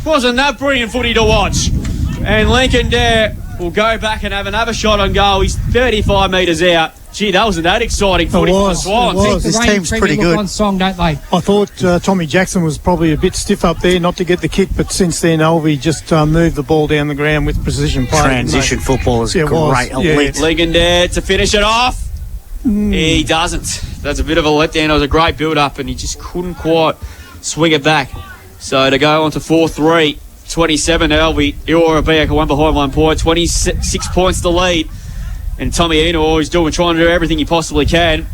Wasn't that brilliant footy to watch? And Lincoln there will go back and have another shot on goal. He's 35 metres out. Gee, that wasn't that exciting footy for the Swans. This team's pretty good. One song, don't they? I thought Tommy Jackson was probably a bit stiff up there not to get the kick, but since then Alvie just moved the ball down the ground with precision play. Transition football is great. Elite. Ligon there to finish it off. He doesn't. That's a bit of a letdown. It was a great build-up, and he just couldn't quite swing it back. So to go on to 4-3, 27 Alvie, Irrewarra-Beeac one behind 1 point, 26 points to lead. And Tommy Enor is trying to do everything he possibly can.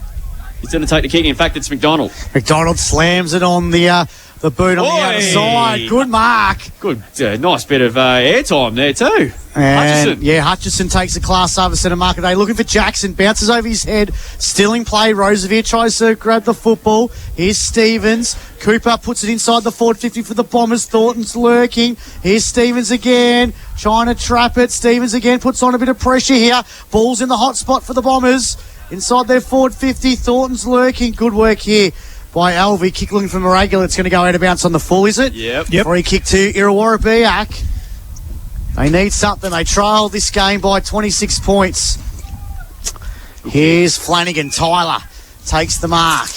He's going to take the kick. In fact, it's McDonald. McDonald slams it on the boot on the outside. Good mark. Good, nice bit of airtime there too. And Hutchison takes the class over centre mark today. Looking for Jackson. Bounces over his head. Still in play. Roosevelt tries to grab the football. Here's Stevens. Cooper puts it inside the forward 50 for the Bombers. Thornton's lurking. Here's Stevens again. Trying to trap it. Stevens again puts on a bit of pressure here. Ball's in the hot spot for the Bombers. Inside their forward 50. Thornton's lurking. Good work here by Alvie. Kick looking for Moragular. It's going to go out of bounds on the full, is it? Yep. Free kick to Irrewarra-Beeac. They need something. They trailed this game by 26 points. Here's Flanagan. Tyler takes the mark.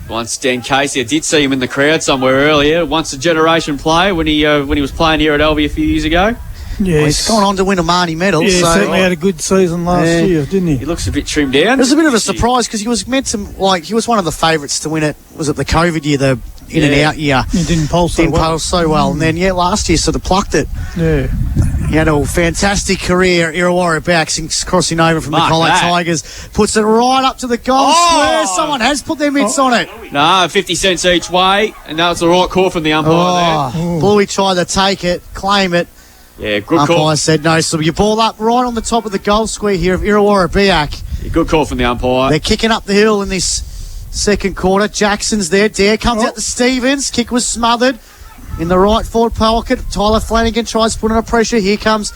Once Dan Casey, I did see him in the crowd somewhere earlier. Once a generation player when he was playing here at Alvie a few years ago. Yeah, He's gone on to win a Marnie medal. Yeah, he so certainly had a good season last year, didn't He he? looks a bit trimmed down. it was a bit of a surprise because he was meant to, he was one of the favourites to win it. Was it the COVID year, the in and out year? He didn't pulse so well. And then, last year sort of plucked it. Yeah. He had a fantastic career. Irrewarra-Beeac since crossing over from the Mark College that. Tigers. Puts it right up to the goal square. Someone has put their mitts on it. No, 50 cents each way, and that was the right call from the umpire Bluey tried to take it, claim it. there. Yeah, good call. Umpire said no. So you ball up right on the top of the goal square here of Irrewarra-Beeac. Yeah, good call from the umpire. They're kicking up the hill in this second quarter. Jackson's there. Dare comes out to Stevens. Kick was smothered in the right forward pocket. Tyler Flanagan tries to put on a pressure. Here comes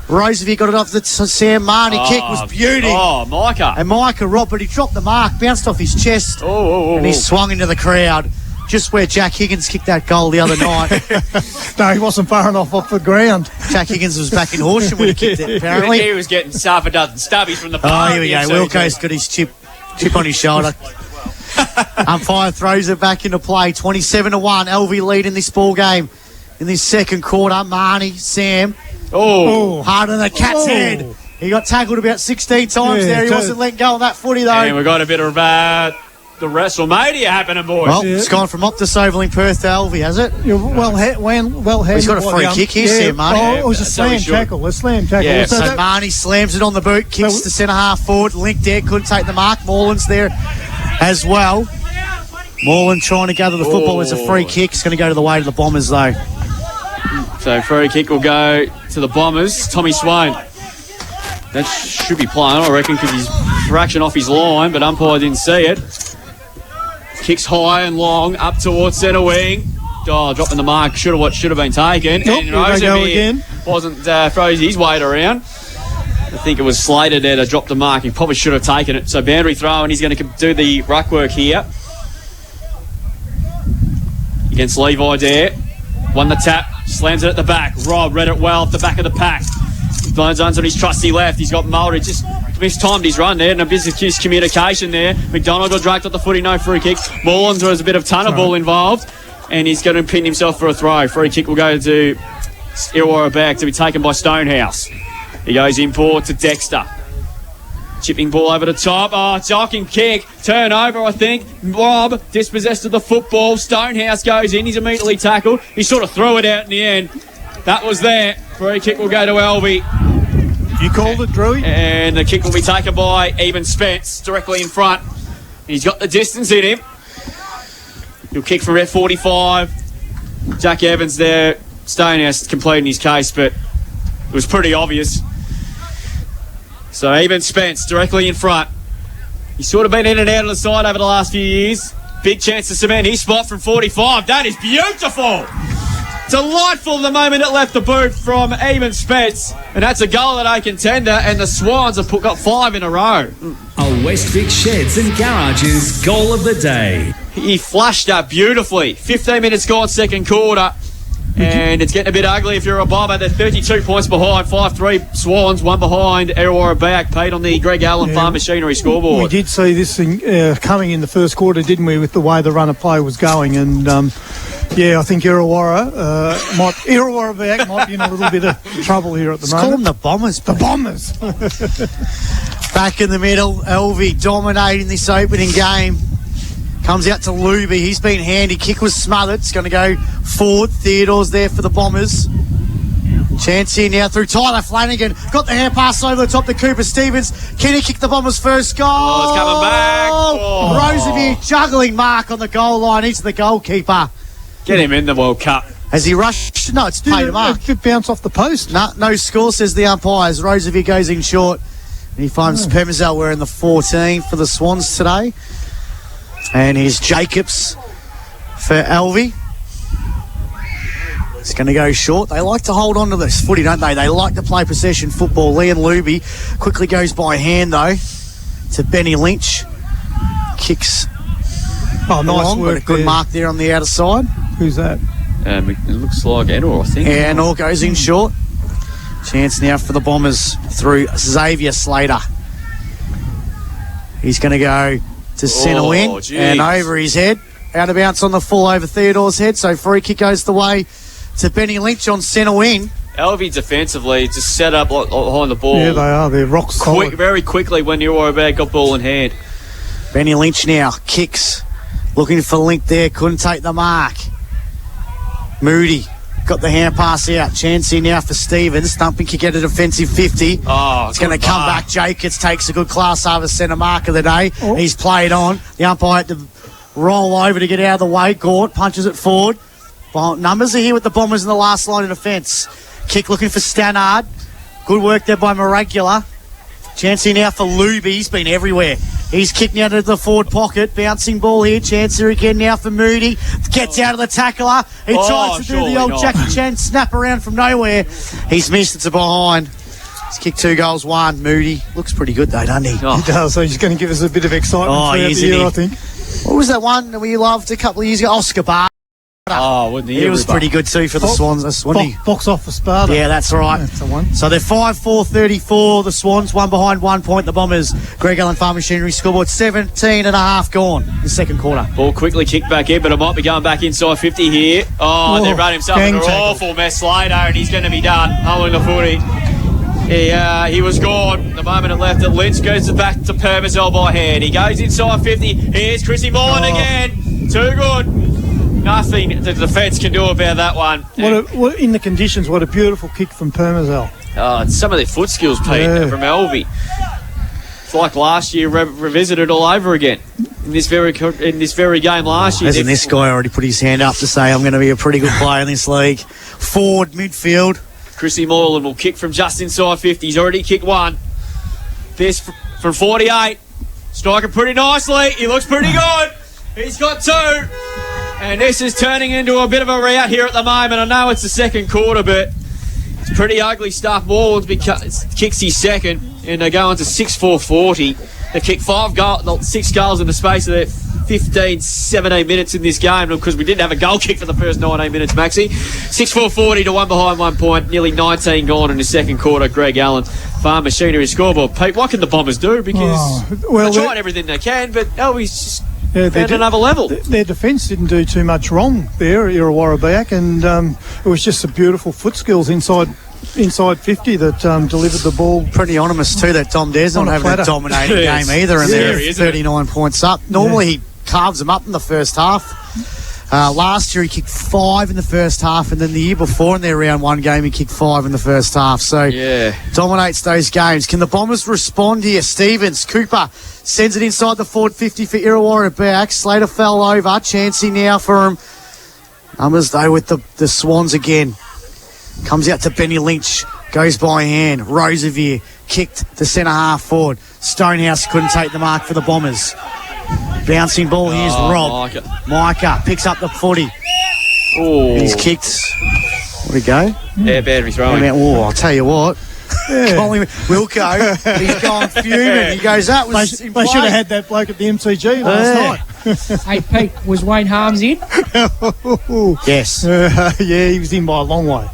Roosevelt. Got it off the Sam Marnie. Kick was beauty. Oh, Micah. And Micah robbed, but he dropped the mark, bounced off his chest, and he swung into the crowd. Just where Jack Higgins kicked that goal the other night. No, he wasn't far enough off the ground. Jack Higgins was back in Horsham when he kicked it, apparently. He was getting half a dozen stubbies from the Oh, bar. here we go. Wilco's got his chip on his shoulder. Umpire throws it back into play. 27-1. Alvie lead in this ball game. In this second quarter, Marnie, Sam, hard on the cat's head. He got tackled about 16 times there. He wasn't letting go of that footy, though. And we got a bit of the WrestleMania happening, boys. Well, it's gone from Optus Oval in Perth to Alvie, has it? Yeah, well He's got a free kick here, Sam Marnie. Oh, it was a That's how slam he should. tackle. A slam tackle. Yeah, So Marnie slams it on the boot, kicks to centre half forward. Link there, couldn't take the mark. Moreland's there as well. Moreland trying to go to the football. It's a free kick. It's going to go to the way to the Bombers, though. So free kick will go to the Bombers. Tommy Swain. That should be playing, I reckon, because he's fraction off his line, but umpire didn't see it. Kicks high and long up towards centre wing. Oh, dropping the mark. Should have been taken. Nope, And here they go again. wasn't froze his weight around. I think it was Slater there to drop the mark. He probably should have taken it. So boundary throw, and he's going to do the ruck work here against Levi there. Won the tap, slams it at the back. Rob read it well at the back of the pack. Blows on his trusty left. He's got Mulder. Just mistimed his run there, and a bit of miscommunication there. McDonald got dragged off the footy, no free kick. Moreland was a bit of tunnel ball involved, and he's going to pin himself for a throw. Free kick will go to Irrewarra-Beeac to be taken by Stonehouse. He goes import to Dexter. Chipping ball over the top. Oh, docking kick. Turnover, I think. Rob dispossessed of the football. Stonehouse goes in. He's immediately tackled. He sort of threw it out in the end. That was there. Free kick will go to Alvie. You called it, Drewy? And the kick will be taken by Even Spence directly in front. He's got the distance in him. He'll kick from about 45. Jack Evans there. Stonehouse completing his case, but it was pretty obvious. So Even Spence directly in front. He's sort of been in and out of the side over the last few years. Big chance to cement his spot from 45. That is beautiful. Delightful the moment it left the boot from Even Spence. And that's a goal that I contender. And the Swans have got 5 in a row. A West Vic Sheds and Garages goal of the day. He flushed that beautifully. 15 minutes gone, second quarter. And it's getting a bit ugly if you're a Bomber. They're 32 points behind, 5-3 Swans, 1 behind Irrewarra-Beeac, paid on the Greg Allen Farm Machinery scoreboard. We did see this thing coming in the first quarter, didn't we, with the way the run of play was going. And, I think Irrewarra-Beeac might be in a little bit of trouble here at the Let's call them moment. the Bombers. The Bombers. Back in the middle, Alvie dominating this opening game. Comes out to Luby. He's been handy. Kick was smothered. It's going to go forward. Theodore's there for the Bombers. Chance here now through Tyler Flanagan. Got the hand pass over the top to Cooper Stevens. Can he kick the Bombers' first goal? Oh, it's coming back. Oh. Roosevelt juggling mark on the goal line. He's the goalkeeper. Get him in the World Cup. As he rushed. No, it's paid him up. It bounced off the post. No score, says the umpires. Roosevelt goes in short. And he finds Pemzel wearing the 14 for the Swans today. And here's Jacobs for Alvie. It's going to go short. They like to hold on to this footy, don't they? They like to play possession football. Liam Luby quickly goes by hand, though, to Benny Lynch. Kicks Nice along, work but a good there. mark there on the outer side. Who's that? It looks like Edor, I think. And all goes in short. Chance now for the Bombers through Xavier Slater. He's going to go to centre wing and over his head. Out of bounds on the full over Theodore's head. So free kick goes the way to Benny Lynch on centre wing. Alvie defensively just set up behind the ball. Yeah, they are. They're rock solid. Very quickly when Irrewarra-Beeac got ball in hand. Benny Lynch now kicks. Looking for Link there. Couldn't take the mark. Moody got the hand pass out. Chancey now for Stevens. Stumping kick at a defensive 50. Oh, it's going to come back. Jacobs takes a good class over centre mark of the day. Oh. He's played on. The umpire had to roll over to get out of the way. Gort punches it forward. Well, numbers are here with the Bombers in the last line of defence. Kick looking for Stannard. Good work there by Maragula. Chancey now for Luby. He's been everywhere. He's kicked out of the forward pocket. Bouncing ball here. Chancey again now for Moody. Gets out of the tackler. He tries to do the old Jackie Chan snap around from nowhere. He's missed. It's a behind. He's kicked 2 goals, 1. Moody. Looks pretty good though, doesn't he? He does. So he's going to give us a bit of excitement throughout the year, I think. What was that one that we loved a couple of years ago? Oscar Bar. Oh, wouldn't he? He was pretty good too for the Swans, wasn't he? Box off for Sparta. Yeah, that's right. That's the one. So they're 5-4-34, the Swans, one behind 1 point. The Bombers, Greg Allen Farm Machinery scoreboard, 17 and a half gone in the second quarter. Ball quickly kicked back in, but it might be going back inside 50 here. Oh, they've run himself into an awful mess later, and he's going to be done. Holding the footy. He was gone. The moment it left it, Lynch goes back to Permazel by hand. He goes inside 50. Here's Chrissy Moreland again. Too good. Nothing the defence can do about that one. What in the conditions, what a beautiful kick from Permazel. Oh, it's some of their foot skills, Pete, from Alvie. It's like last year revisited all over again. In this very game last year. Hasn't this guy already put his hand up to say, I'm going to be a pretty good player in this league? Forward, midfield. Chrissy Moreland will kick from just inside 50. He's already kicked 1. This from 48. Striking pretty nicely. He looks pretty good. He's got 2. And this is turning into a bit of a rout here at the moment. I know it's the second quarter, but it's pretty ugly stuff. Moreland kicks his second, and they're going to 6-4-40. They kicked 6 goals in the space of their 15, 17 minutes in this game, because we didn't have a goal kick for the first 19 minutes, Maxi. 6-4-40 to 1 behind 1 point. Nearly 19 gone in the second quarter. Greg Allen, Farm Machinery scoreboard. Pete, what can the Bombers do? Because they're trying everything they can, but Alvie's just found another level. Their defence didn't do too much wrong there, Irrewarra-Beeac, and it was just the beautiful foot skills inside 50 that delivered the ball. Pretty ominous too that Tom Dare's not having a dominating game either, and they're 39 points up. Normally he carves them up in the first half. Last year he kicked 5 in the first half, and then the year before in their round 1 game he kicked 5 in the first half. So dominates those games. Can the Bombers respond here? Stevens, Cooper sends it inside the forward 50 for Irrewarra-Beeac. Slater fell over. Chancey now for him. Numbers though with the Swans again. Comes out to Benny Lynch. Goes by hand. Roosevelt kicked to centre half forward. Stonehouse couldn't take the mark for the Bombers. Bouncing ball, here's Rob. Micah picks up the footy. Oh. He's kicked. Where'd he go? Yeah, bad throwing. I'll tell you what. Colin Wilco, he's gone fuming. He goes, that was They should have had that bloke at the MCG last night. Hey, Pete, was Wayne Harms in? Yes. He was in by a long way.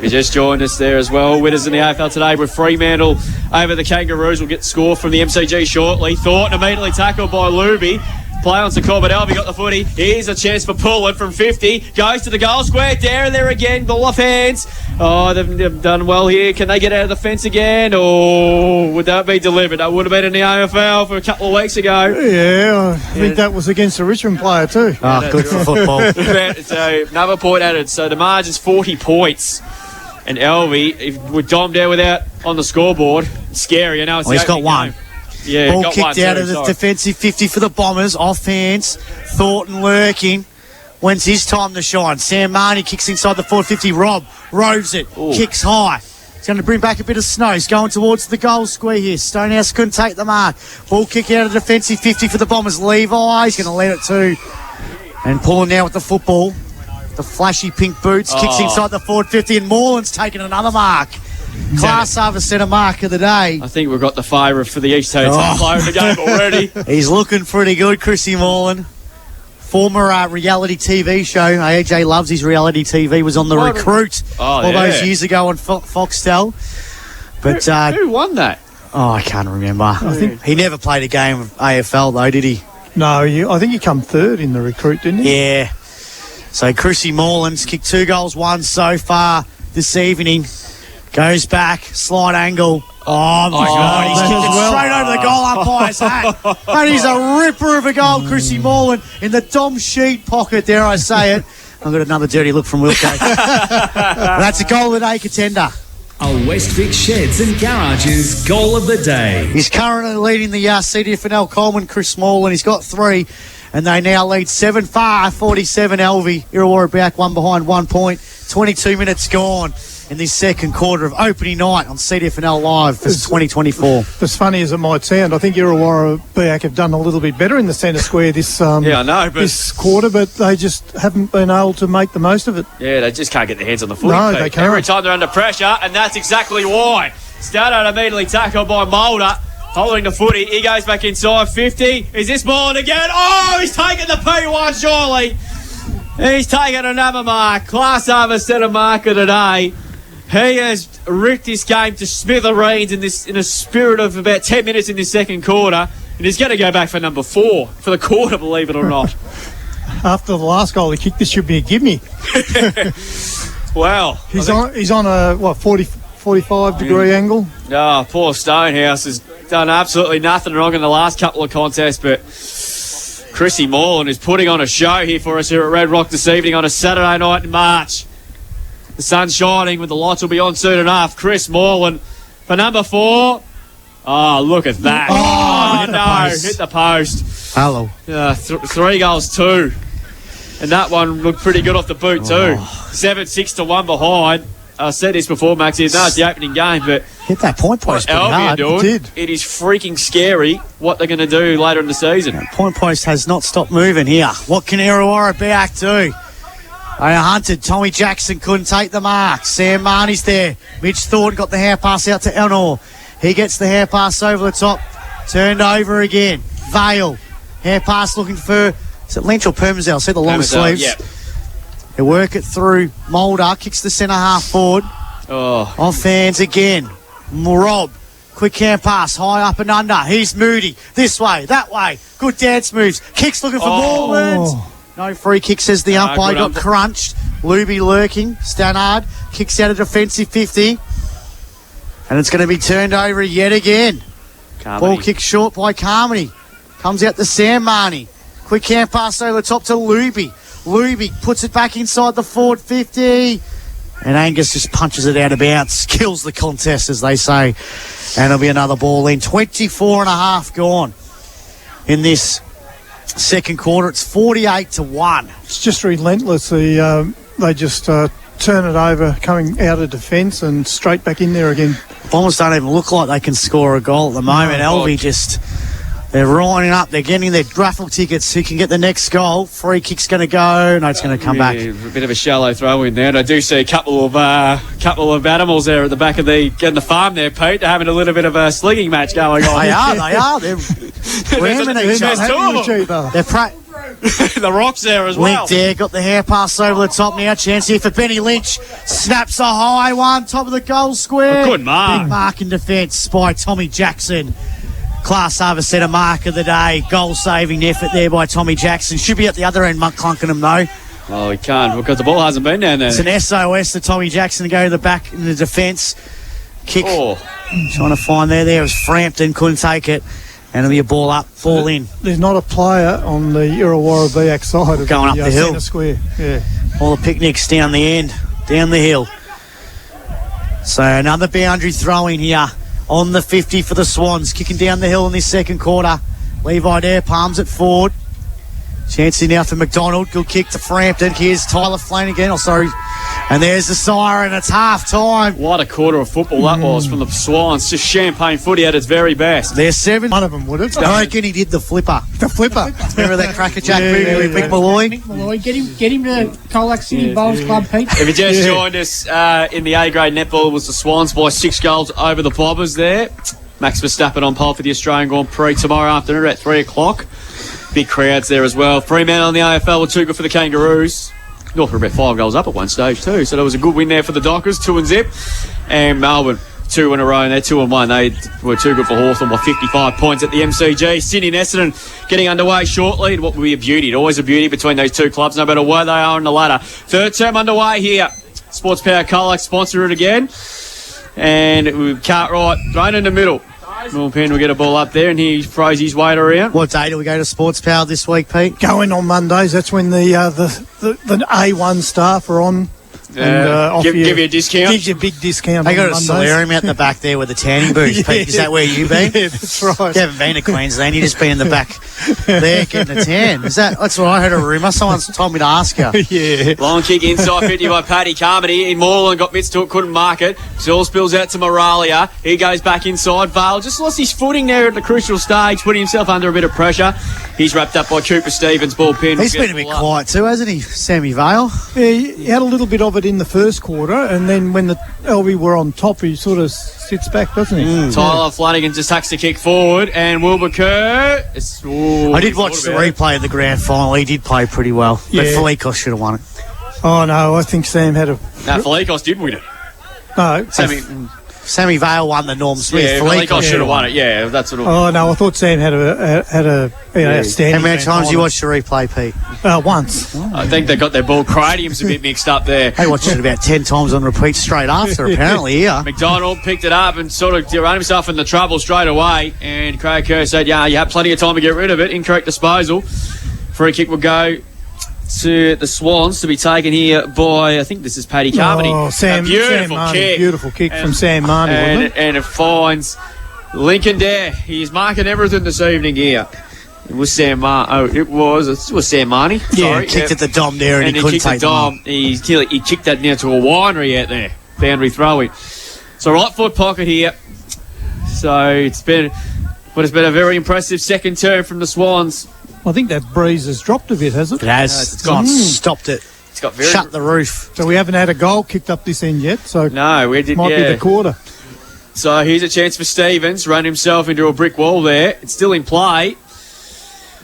He just joined us there as well. Winners in the AFL today with Fremantle over the Kangaroos. Will get the score from the MCG shortly. Thornton immediately tackled by Luby. Play on to Corbett. Alvie got the footy. Here's a chance for Pullen from 50. Goes to the goal square. Down there again. Ball off hands. Oh, they've done well here. Can they get out of the fence again? Or would that be delivered? That would have been in the AFL for a couple of weeks ago. Yeah, I think that was against a Richmond player too. Good for football. So another point added. So the margin's 40 points. And Alvie, with Dom down without on the scoreboard, scary. I know it's he's got 1. Yeah, ball kicked out of the defensive 50 for the Bombers. Off hands. Thornton lurking. When's his time to shine? Sam Marnie kicks inside the 450. Rob roves it. Ooh. Kicks high. He's going to bring back a bit of snow. He's going towards the goal square here. Stonehouse couldn't take the mark. Ball kick out of the defensive 50 for the Bombers. Levi, he's going to let it too. And pulling now with the football. The flashy pink boots. Kicks inside the forward 50, and Moreland's taken another mark. Class over centre mark of the day. I think we've got the favourite for the East Hotel player in the game already. He's looking pretty good, Chrissy Moreland. Former reality TV show. AJ loves his reality TV. Was on The Recruit all those years ago on Foxtel. But who won that? Oh, I can't remember. I think he never played a game of AFL though, did he? No, I think he come 3rd in The Recruit, didn't he? Yeah. So Chrissy Morland's kicked 2 goals, 1 so far this evening. Goes back, slight angle. Oh, my God. He's kicked it straight over the goal umpire's hat. That is a ripper of a goal, Chrissy Morland, in the Dom Sheed pocket, dare I say it. I've got another dirty look from Wilco. That's a goal of the day contender. A Westvic Sheds and Garages goal of the day. He's currently leading the CDFNL Coleman, Chris Morland. He's got 3, and they now lead 7-47 Alvie. Irrewarra-Beeac 1 behind 1 point. 22 minutes gone in this second quarter of opening night on CDFNL Live for 2024. As funny as it might sound, I think Irrewarra-Beeac have done a little bit better in the centre square this I know, but this quarter, but they just haven't been able to make the most of it. yeah, they just can't get their hands on the footy. No, Pete. they can't. Every time they're under pressure, and that's exactly why. Started immediately tackled by Mulder, holding the footy. He goes back inside 50. Is this ball again? Oh, he's taking the P1, surely. He's taking another mark. Class over centre marker today. He has ripped this game to smithereens in a spirit of about 10 minutes in this second quarter, and he's going to go back for number 4 for the quarter, believe it or not. After the last goal he kicked, this should be a gimme. Well, He's on a 45 degree angle. oh, poor Stonehouse has done absolutely nothing wrong in the last couple of contests, but Chrissy Morland is putting on a show here for us here at Red Rock this evening on a Saturday night in March. The sun's shining, with the lights will be on soon enough. Chris Morland for number 4. Oh, look at that. Oh, hit the post. Hit the post. Hello. 3 goals, 2. And that one looked pretty good off the boot too. 7-6 to 1 behind. I said this before, Maxie. It's not the opening game, but Hit that point post pretty Alvie are hard. doing, It did. it is freaking scary what they're going to do later in the season. Point post has not stopped moving here. What can Irrewarra-Beeac do? They are hunted. Tommy Jackson couldn't take the mark. Sam Marnie's there. Mitch Thornton got the hand pass out to Elnor. He gets the hand pass over the top. Turned over again. Vale. Hand pass looking for... Is it Lynch or Permazel? See the long sleeves. Yep. They work it through. Mulder kicks the centre half forward. Oh, Off hands again. Rob. Quick hand pass. High up and under. He's Moody. This way. That way. Good dance moves. Kicks looking for Morland. No free kick, says the umpire. good Got umpire. crunched. Luby lurking. Stannard kicks out a defensive 50. And it's going to be turned over yet again. Ball kicked short by Carmody. Comes out to Sam Marnie. Quick hand pass over the top to Luby. Luby puts it back inside the forward 50. And Angus just punches it out of bounds. Kills the contest, as they say. And it'll be another ball in. 24 and a half gone in this second quarter. It's 48 to 1. It's just relentless. They just turn it over, coming out of defence and straight back in there again. Bombers don't even look like they can score a goal at the moment. Alvie just... They're lining up. They're getting their raffle tickets. Who can get the next goal? Free kick's going to go. No, it's going to come back. a bit of a shallow throw in there. And I do see a couple of animals there at the back of the farm there, Pete. They're having a little bit of a slinging match going on. They are. They're ramming each there's other. two of them. They're The Rock's there as well. Link there, got the hair pass over the top now. Chance here for Benny Lynch. Snaps a high one, top of the goal square. A good mark. Big mark in defence by Tommy Jackson. Class over centre mark of the day. Goal-saving effort there by Tommy Jackson. Should be at the other end, clunking him though. Oh, he can't because the ball hasn't been down there. It's an SOS to Tommy Jackson to go to the back in the defence. Kick. Trying to find there. There was Frampton, couldn't take it. And it'll be a ball up, ball in. There's not a player on the Irrewarra-Beeac side of Going up the hill. centre square. Yeah. All the picnics down the end, down the hill. So another boundary throwing here on the 50 for the Swans. Kicking down the hill in this second quarter. Levi there, palms it forward. Chancey now for McDonald. Good kick to Frampton. Here's Tyler Flanagan. And there's the siren. It's half time. What a quarter of football that was from the Swans. Just champagne footy at its very best. There's 7. One of them would have. I reckon he did the flipper. The flipper. Remember that crackerjack movie with Mick Malloy? Mick Malloy, get him to Colac City Bowls Club, Pete. If you just joined us in the A-grade netball, it was the Swans by 6 goals over the Bombers there. Max Verstappen on pole for the Australian Grand Prix tomorrow afternoon at 3 o'clock. Big crowds there as well. 3 men on the AFL were 2 good for the Kangaroos. North were about 5 goals up at one stage too, so that was a good win there for the Dockers, 2-0. And Melbourne 2 in a row, and they're 2-1. They were too good for Hawthorn by 55 points at the MCG. Sydney and Essendon getting underway shortly. What will be a beauty? Always a beauty between those two clubs, no matter where they are on the ladder. Third term underway here. Sports Power Colac sponsor it again. And Cartwright right in the middle. Penn will get a ball up there, and he throws his weight around. What day do we go to Sports Power this week, Pete? Going on Mondays. That's when the A1 staff are on. And, give you a discount. Gives you a big discount. They got a Mondays. solarium out the back there with the tanning booth, Pete. Is that where you've been? Yeah, that's right. You haven't been to Queensland. You just been in the back there getting a tan. That's what I heard a rumour. Someone's told me to ask you. Yeah. Long kick inside 50 by Paddy Carmody. In Moreland got mitts to it, couldn't mark it. Still spills out to Moralia. He goes back inside. Vale just lost his footing there at the crucial stage, putting himself under a bit of pressure. He's wrapped up by Cooper Stevens. Ball pin. He's been a bit quiet too, hasn't he, Sammy Vale? Yeah, he had a little bit of it in the first quarter, and then when the Alvie were on top, he sort of sits back, doesn't he? Tyler Flanagan just tucks the kick forward, and Wilbur Kerr. I did watch the replay of the grand final. He did play pretty well, but Yeah. Felikos should have won it. Oh, no, I think Sam had a... No, Felikos did win it. No. Sammy Vale won the Norm Smith. Yeah, Felikos should have won it. Yeah, that's what it was. Oh, no, I thought Sam had a outstanding... How many times you watched the replay, Pete? Once. I think they got their ball craniums a bit mixed up there. They watched it about 10 times on repeat straight after, apparently, yeah. McDonald picked it up and sort of ran himself into trouble straight away. And Craig Kerr said, yeah, you had plenty of time to get rid of it. Incorrect disposal. Free kick will go to the Swans to be taken here by, I think this is Paddy Carmody. Oh, A beautiful Sam Marnie, kick. beautiful kick from Sam Marnie, wasn't it? And it finds Lincoln Dare. He's marking everything this evening here. It was Sam Marnie. It was Sam Marnie. Yeah, Sorry. Kicked at the dom there and he couldn't kicked take the dom. He kicked that now to a winery out there. Boundary throwing. So right foot pocket here. So it's been a very impressive second turn from the Swans. I think that breeze has dropped a bit, has it? It has. It's gone. Stopped it. It's got very Shut the roof. So we haven't had a goal kicked up this end yet, so No, we did. might be the quarter. So here's a chance for Stevens. Run himself into a brick wall there. It's still in play.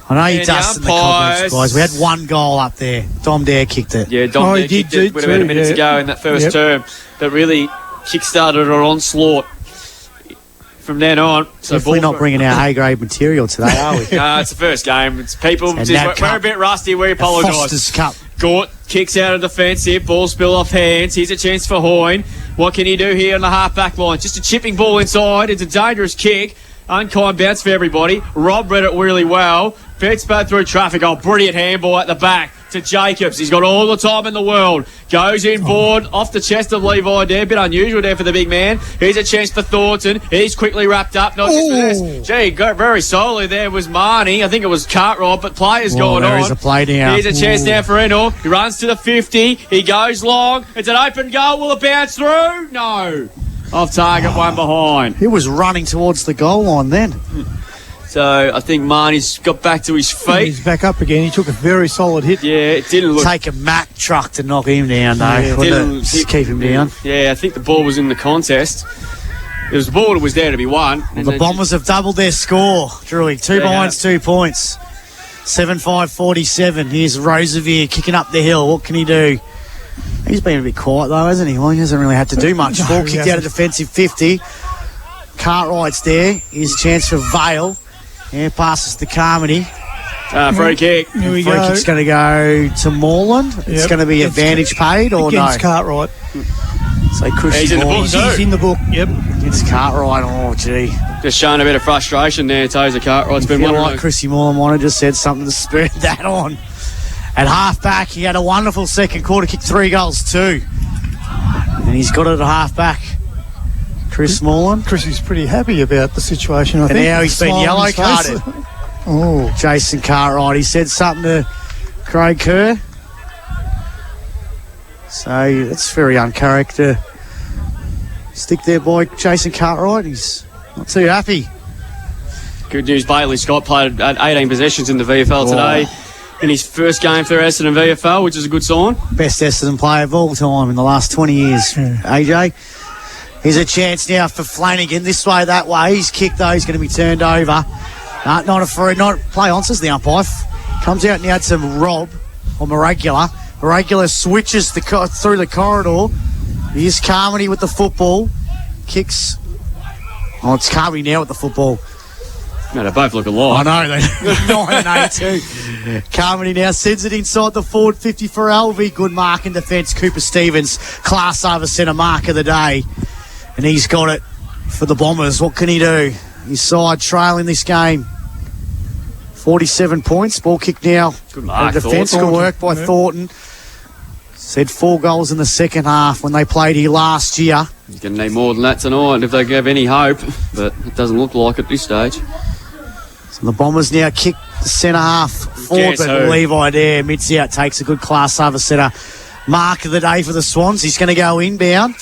I know you And dusted the umpires- comments, guys. We had one goal up there. Dom Dare kicked it. Yeah, Dom Oh, there he did kicked it with about a too, minute to go in that first term. That really kick-started an onslaught from then on. So Definitely not bringing our A-grade material today, are we? No, it's the first game. It's people. And Just, that we're cup. a bit rusty. We Foster's apologise. Cup. Gort kicks out of defensive. Ball spill off hands. Here's a chance for Hoyne. What can he do here on the half-back line? Just a chipping ball inside. It's a dangerous kick. Unkind bounce for everybody. Rob read it really well. Fits back through traffic. Oh, brilliant handball at the back to Jacobs. He's got all the time in the world. Goes in board off the chest of Levi there. A bit unusual there for the big man. Here's a chance for Thornton. He's quickly wrapped up. Not just for this. Gee, got very solely there was Marnie. I think it was Cartwright, but players going there on. is a play now. Here's a chance now for Enel. He runs to the 50. He goes long. It's an open goal. Will it bounce through? No. Off target, one behind. He was running towards the goal line then. So I think Marnie's got back to his feet. He's back up again. He took a very solid hit. Yeah, it didn't look. Take a Mack truck to knock him down, though. Yeah, Wouldn't it? Just keep him down. Yeah, I think the ball was in the contest. It was the ball that was there to be won. And The then Bombers have doubled their score, Drewy. 2 behinds, 2 points. 7-5-47. Here's Roosevelt kicking up the hill. What can he do? He's been a bit quiet, though, hasn't he? Well, he hasn't really had to do much. No, Ball he kicked out of hasn't. defensive 50. Cartwright's there. Here's a chance for Vale. Yeah, passes to Carmody. free kick. Here we Free go. kick's going to go to Moreland. It's Yep. going to be It's advantage paid or no? Against Cartwright. So Chris He's in the book He's too. in the book, yep. against Cartwright. Oh, gee. Just showing a bit of frustration there, Tozer Cartwright's been Feel one like of Chrissy Moreland might have just said something to spur that on. At half-back, he had a wonderful second quarter, kicked 3 goals too. And he's got it at half-back. Chris Moreland. Chris is pretty happy about the situation, I And think. now he's been Smile on his yellow face. carded. Oh, Jason Cartwright. He said something to Craig Kerr. So that's very uncharacteristic. Stick there by Jason Cartwright. He's not too happy. Good news, Bailey Scott played at 18 possessions in the VFL today. In his first game for Essendon VFL, which is a good sign. Best Essendon player of all time in the last 20 years, AJ. Here's a chance now for Flanagan. This way, that way. He's kicked, though. He's going to be turned over. Not a free, not play on, says the umpire. Comes out now to Rob, or Maragula. Maragula switches through the corridor. Here's Carmody with the football. kicks. Oh, it's Carvey now with the football. No, they both look I alike. know, they 9 and 8 too. Carmody now sends it inside the forward 50 for Alvie. Good mark in defence. Cooper Stevens, class over centre mark of the day. And he's got it for the Bombers. What can he do? His side trailing this game. 47 points. Ball kick now. Good mark, Defence. Good work by Thornton. Said 4 goals in the second half when they played here last year. He's going to need more than that tonight if they have any hope, but it doesn't look like at this stage. So the Bombers now kick the centre half forward, Guess but who? Levi there, mids out, takes a good class over centre. Mark of the day for the Swans. He's going to go inbound.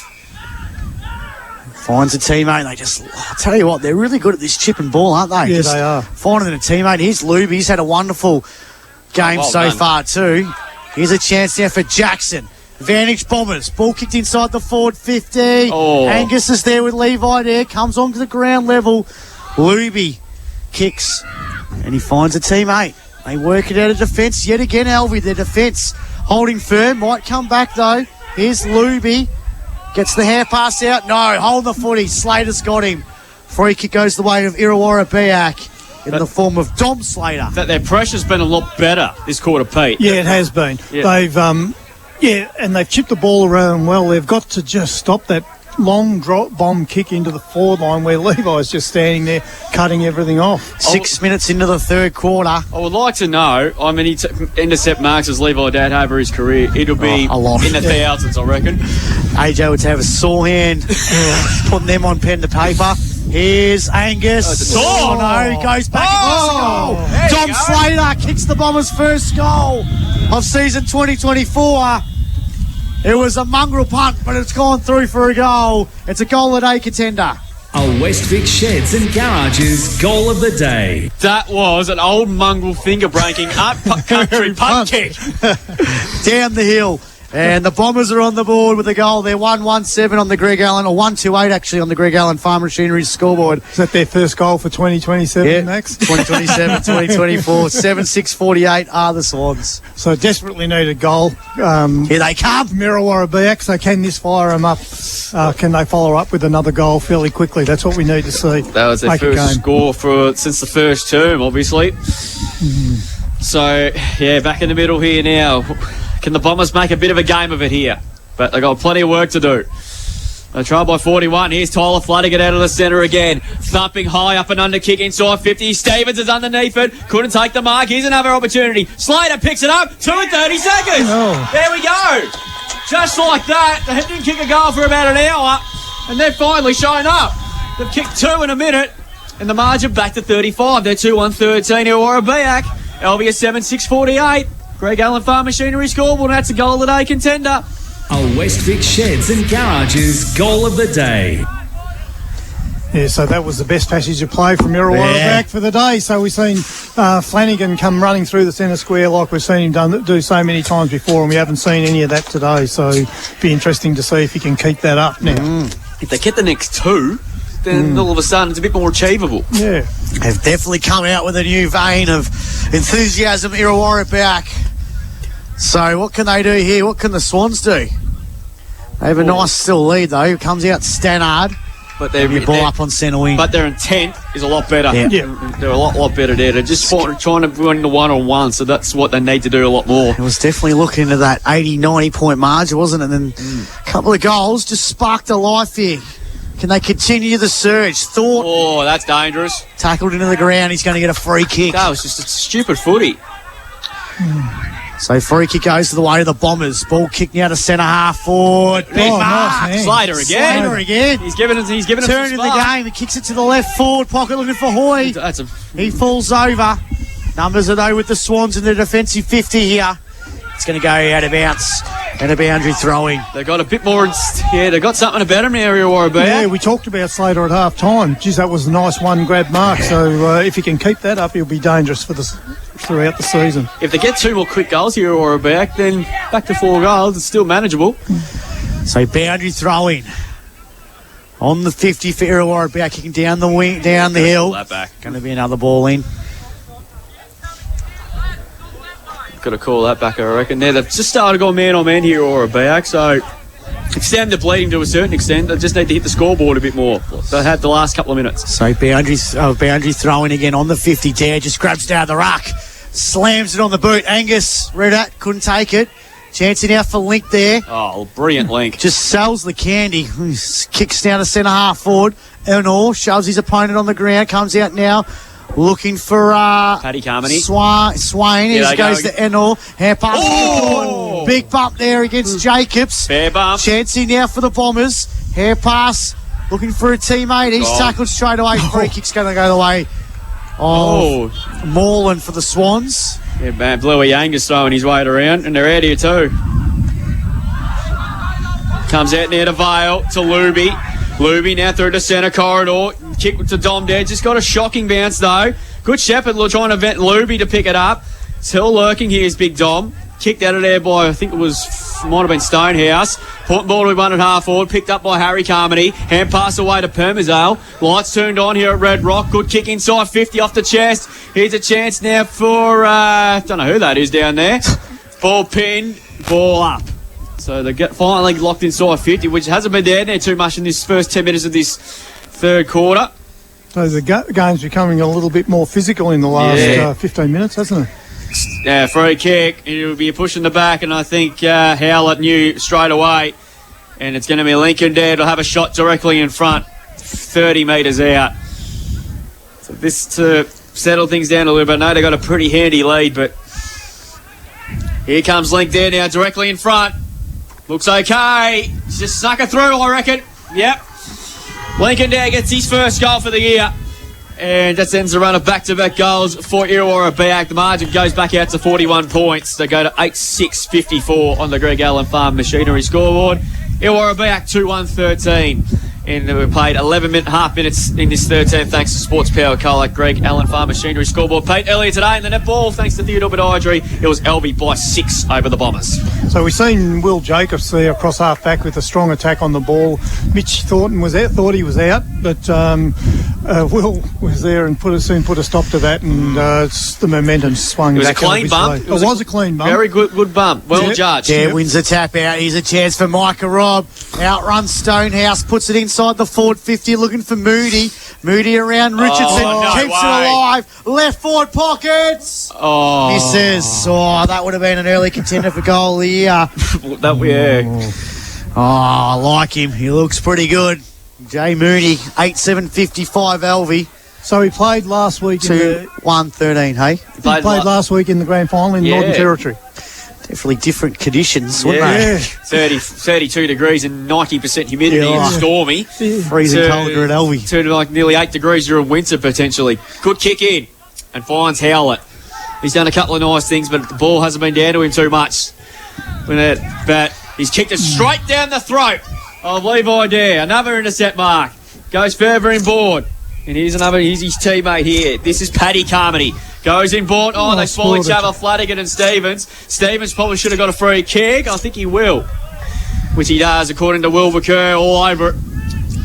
Finds a teammate. They just, I'll tell you what, they're really good at this chip and ball, aren't they? Yeah, Just they are. finding a teammate. Here's Lube. He's had a wonderful game Well so done. far too. Here's a chance now for Jackson. Advantage Bombers. Ball kicked inside the forward 50. Oh. Angus is there with Levi there. Comes onto the ground level. Luby kicks. And he finds a teammate. They work it out of defence. Yet again, Alvie, their defence holding firm. Might come back, though. Here's Luby. Gets the hair pass out. No, hold the footy. Slater's got him. Free kick goes the way of Irrewarra-Beeac in the form of Dom Slater. That their pressure's been a lot better this quarter, Pete. Yeah, it has been. Yeah. They've, and they've chipped the ball around well. They've got to just stop that long drop bomb kick into the forward line where Levi's just standing there cutting everything off. 6 minutes into the third quarter. I would like to know, I mean, intercept marks as Levi Dad over his career. It'll be A lot. in the thousands, I reckon. AJ would have a sore hand putting them on pen to paper. Here's Angus. Oh, no, he goes back. Oh, Nice there goal. you Dom go. Slater kicks the Bombers' first goal of season 2024. It was a mongrel punt, but it's gone through for a goal. It's a goal of the day contender. A West Vic Sheds and Garages goal of the day. That was an old mongrel finger-breaking country punt kick. Down the hill. And the Bombers are on the board with a goal. They're 1-1-7 on the Greg Allen, or 1-2-8 actually on the Greg Allen Farm Machinery scoreboard. Is that their first goal for 2027, Yeah, Max? 2027, 2024, 7-6-48 are the Swans. So desperately need a goal. Here they come. Irrewarra-Beeac, so can this fire them up? Can they follow up with another goal fairly quickly? That's what we need to see. That was their Make a first game. score since the first term, obviously. So, yeah, back in the middle here now. Can the Bombers make a bit of a game of it here? But they've got plenty of work to do. They try by 41. Here's Tyler Flanagan out of the centre again. Thumping high up and under kick inside 50. Stevens is underneath it. Couldn't take the mark. Here's another opportunity. Slater picks it up. 2 and 30 seconds. Oh. There we go. Just like that. They didn't kick a goal for about an hour. And they've finally shown up. They've kicked 2 in a minute. And the margin back to 35. They're 2-1-13. Irrewarra-Beeac. Alvie 7-6-48. Greg Allen Farm Machinery scoreboard. That's a goal of the day contender. A West Vic Sheds and Garages goal of the day. Yeah, so that was the best passage of play from Irrewarra-Beeac for the day. So we've seen Flanagan come running through the centre square like we've seen him do so many times before, and we haven't seen any of that today. So it'd be interesting to see if he can keep that up now. If they get the next 2, then all of a sudden it's a bit more achievable. Yeah. Have definitely come out with a new vein of enthusiasm, Irrewarra-Beeac. So what can they do here? What can the Swans do? They have a nice still lead though. It comes out Stannard. But they're, You ball up on centre wing. but their intent is a lot better. Yeah. They're a lot better there. They're just trying to win the one-on-one, so that's what they need to do a lot more. It was definitely looking into that 80, 90 point margin, wasn't it? And then a couple of goals just sparked a life here. Can they continue the surge? Thought Oh, that's dangerous. tackled into the ground. He's going to get a free kick. That was just a stupid footy. So free kick goes to the way of the Bombers. Ball kicked now to centre half forward. Big Oh, mark. nice man. Slater again. Slater again. He's given us Turn in some the spark. game. He kicks it to the left forward pocket looking for Hoy. That's a He falls over. Numbers are though with the Swans in the defensive 50 here. It's going to go out of bounds and a boundary throwing. They got a bit more. Yeah, they got something about them now, Irrewarra-Beeac. Yeah, we talked about Slater at half time. Geez, that was a nice one grab mark. So if he can keep that up, he'll be dangerous for throughout the season. If they get 2 more quick goals here, Irrewarra-Beeac, then back to 4 goals. It's still manageable. So boundary throwing on the 50 for Irrewarra-Beeac, kicking down the wing, down the Pull hill. that back. Going to be another ball in. Got to call that back, I reckon. They've just started going man-on-man here, Irrewarra-Beeac, so extend the bleeding to a certain extent. They just need to hit the scoreboard a bit more. They had the last couple of minutes. So Boundary throwing again on the 50. Dare just grabs down the ruck. Slams it on the boot. Angus Redat couldn't take it. Chancey now for Link there. Oh, brilliant Link. Just sells the candy. Kicks down to centre half forward. Enor shoves his opponent on the ground. Comes out now. Looking for Paddy Carmody. Swain. Here goes to Enor. Hand pass. Oh! Big bump there against Jacobs. Fair bump. Chancey now for the Bombers. Hair pass. Looking for a teammate. He's tackled straight away. Free kick's going to go the way of Moreland for the Swans. Yeah, man. Bluey Angus throwing his weight around, and they're out here too. Comes out near to Vale, to Luby. Luby now through the centre corridor. Kick to Dom there. Just got a shocking bounce though. Good Shepherd trying to vent Luby to pick it up. Still lurking here is Big Dom. Kicked out of there by, I think it might have been Stonehouse. Point ball to one at half forward. Picked up by Harry Carmody. Hand pass away to Permazale. Lights turned on here at Red Rock. Good kick inside 50 off the chest. Here's a chance now for, don't know who that is down there. Ball pinned, ball up. So they get finally locked inside 50, which hasn't been there too much in this first 10 minutes of this third quarter. So the game's becoming a little bit more physical in the last 15 minutes, hasn't it? Yeah, free kick. It'll be a push in the back, and I think Howlett knew straight away. And it's going to be Lincoln there. It'll have a shot directly in front, 30 metres out. So this to settle things down a little bit. I know they got a pretty handy lead, but here comes Link there now, directly in front. Looks okay. He's just snuck it through, I reckon. Yep. Lincoln there gets his first goal for the year. And that ends the run of back-to-back goals for Irrewarra-Beeac. The margin goes back out to 41 points. They go to 8-6-54 on the Greg Allen Farm Machinery scoreboard. Irrewarra-Beeac 2-1-13. And we played 11.5 minutes in this 13 thanks to Sports Power Cola. Greg Allen Farm Machinery scoreboard. Pete earlier today in the netball, thanks to Theodore Badiadry, it was Alvie by 6 over the Bombers. So we've seen Will Jacobs there across half back with a strong attack on the ball. Mitch Thornton was out, thought he was out, but Will was there and soon put a stop to that, and the momentum swung back. It was a clean bump. It was a clean bump. Very good bump. Well judged. Yeah, wins the tap out. Here's a chance for Micah Robb. Outruns Stonehouse, puts it inside the forward 50, looking for Moody. Moody around Richardson, keeps it alive. Left forward pockets. Misses. That would have been an early contender for goal of the year. I like him. He looks pretty good. Jay Moody, 8-7-55 Alvie. So he played last week 2-1-13, hey? He played last week in the grand final in Northern Territory. Definitely different conditions, wouldn't they? 32 degrees and 90% humidity and stormy. Freezing colder at Alvie. To like nearly 8 degrees during winter, potentially. Good kick in and finds Howlett. He's done a couple of nice things, but the ball hasn't been down to him too much. But he's kicked it straight down the throat of Levi Dare. Another intercept mark. Goes further inboard. And here's his teammate here. This is Paddy Carmody. Goes inboard. They spoil each other, Flanagan and Stevens. Stevens probably should have got a free kick. I think he will. Which he does, according to Wilbur Kerr, all over it.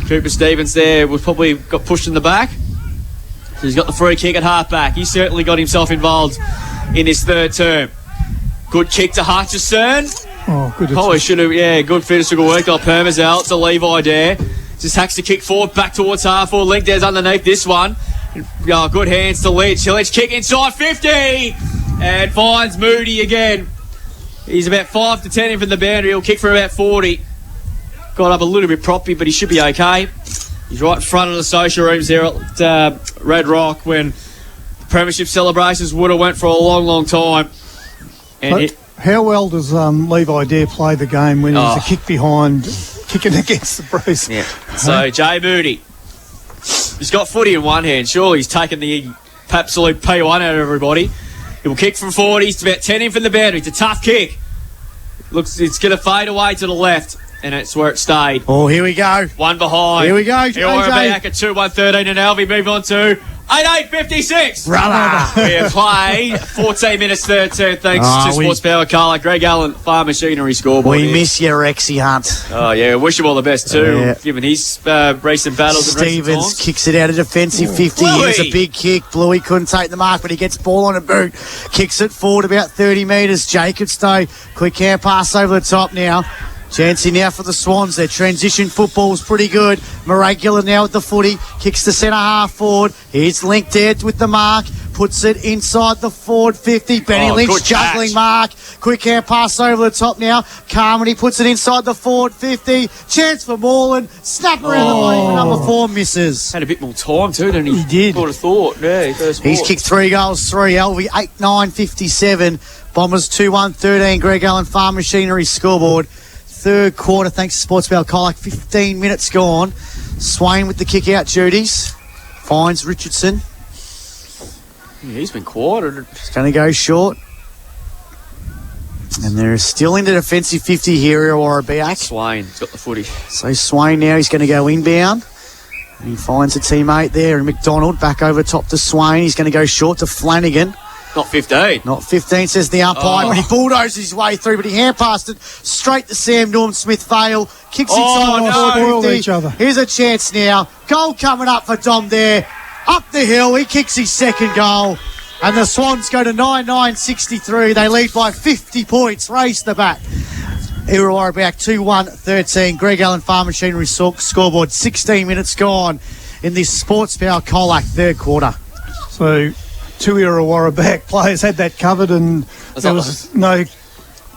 Cooper Stevens there was probably got pushed in the back. So he's got the free kick at half-back. He certainly got himself involved in this third term. Good kick to Hutchison. Good. Probably should have, good physical work by Permazale to Levi Dare. Just hacks the kick forward, back towards half forward. Link there's underneath this one. Good hands to Leach. Leach kick inside 50 and finds Moody again. He's about 5 to 10 in from the boundary. He'll kick for about 40. Got up a little bit proppy, but he should be okay. He's right in front of the social rooms here at Red Rock when the premiership celebrations would have went for a long time. And how well does Levi Dare play the game when he's a kick behind, kicking against the brace? Yeah. So Jay Moody, he's got footy in one hand. Surely he's taken the absolute P1 out of everybody. He will kick from 40. It's about 10 in from the boundary. It's a tough kick. It's going to fade away to the left, and it's where it stayed. Here we go. One behind. Here we go. Irrewarra-Beeac at 2-1-13, and Alvie move on to 8-8-56. Brother. We have played 14 minutes 13 thanks to Sports Power Carla. Greg Allen, Farm Machinery scoreboard. We miss you, Rexy Hunt. Wish him all the best too, given his recent battles. Stevens kicks it out of defensive 50. Here's a big kick. Bluey couldn't take the mark, but he gets ball on a boot. Kicks it forward about 30 metres. Jacobs though, quick hand pass over the top now. Chancey now for the Swans. Their transition football's pretty good. Miragula now at the footy. Kicks the centre half forward. Here's linked there with the mark. Puts it inside the forward 50. Benny Lynch good juggling catch. mark. Quick hand pass over the top now. Carmody puts it inside the forward 50. Chance for Moreland. Snap around the line for number 4. Misses. Had a bit more time too, didn't he? He did. Would have thought. Yeah, first He's ball. kicked 3 goals, 3. Alvie 8-9-57. Bombers 2-1-13. Greg Allen Farm Machinery scoreboard. Third quarter, thanks to Sports Bell Colac. 15 minutes gone. Swain with the kick out duties. Finds Richardson. Yeah, he's been quiet. It's going to go short. And they're still in the defensive 50 here, Irrewarra-Beeac. Swain's got the footy. So Swain now, he's going to go inbound. And he finds a teammate there, and McDonald back over top to Swain. He's going to go short to Flanagan. Not 15. Not 15, says the umpire, but he bulldozes his way through, but he hand-passed it straight to Sam Norm-Smith-Vale. Kicks inside the no. forward 50. Each other. Here's a chance now. Goal coming up for Dom there. Up the hill, he kicks his second goal. And the Swans go to 9-9-63. They lead by 50 points. Race the back. Irrewarra-Beeac 2-1-13. Greg Allen Farm Machinery scoreboard. 16 minutes gone in this Sports Power Colac third quarter. So 2 Irrewarra-Beeac players had that covered, and there was no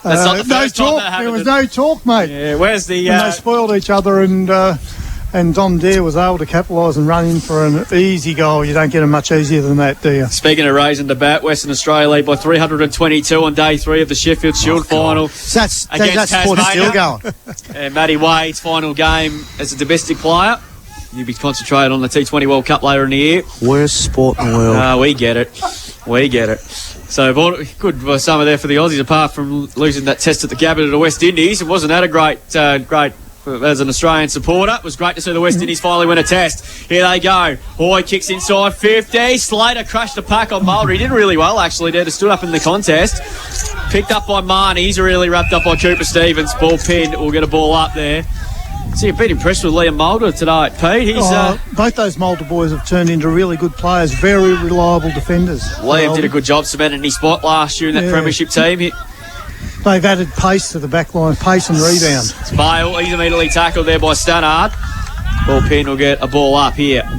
That's not the first time talk. that happened. There was no talk, mate. Yeah, where's the... And they spoiled each other, and Dom Dare was able to capitalise and run in for an easy goal. You don't get them much easier than that, do you? Speaking of raising the bat, Western Australia lead by 322 on day 3 of the Sheffield Shield final. So that's Against sport's still Tasmania. going. And Matty Wade's final game as a domestic player. You'll be concentrating on the T20 World Cup later in the year. Worst sport in the world. We get it. We get it. So good summer there for the Aussies, apart from losing that test at the Gabba to the West Indies. It wasn't that a great as an Australian supporter. It was great to see the West Indies finally win a test. Here they go. Hoy kicks inside 50. Slater crushed the pack on Mulder. He did really well, actually, there to stood up in the contest. Picked up by Marnie. He's really wrapped up by Cooper Stevens. Ball pinned. We'll get a ball up there. So you've been impressed with Liam Mulder tonight, Pete. He's both those Mulder boys have turned into really good players, very reliable defenders. Liam did a good job cementing his spot last year in that premiership team. They've added pace to the back line, pace and rebound. It's Bale. He's immediately tackled there by Stannard. Ball pin will get a ball up here.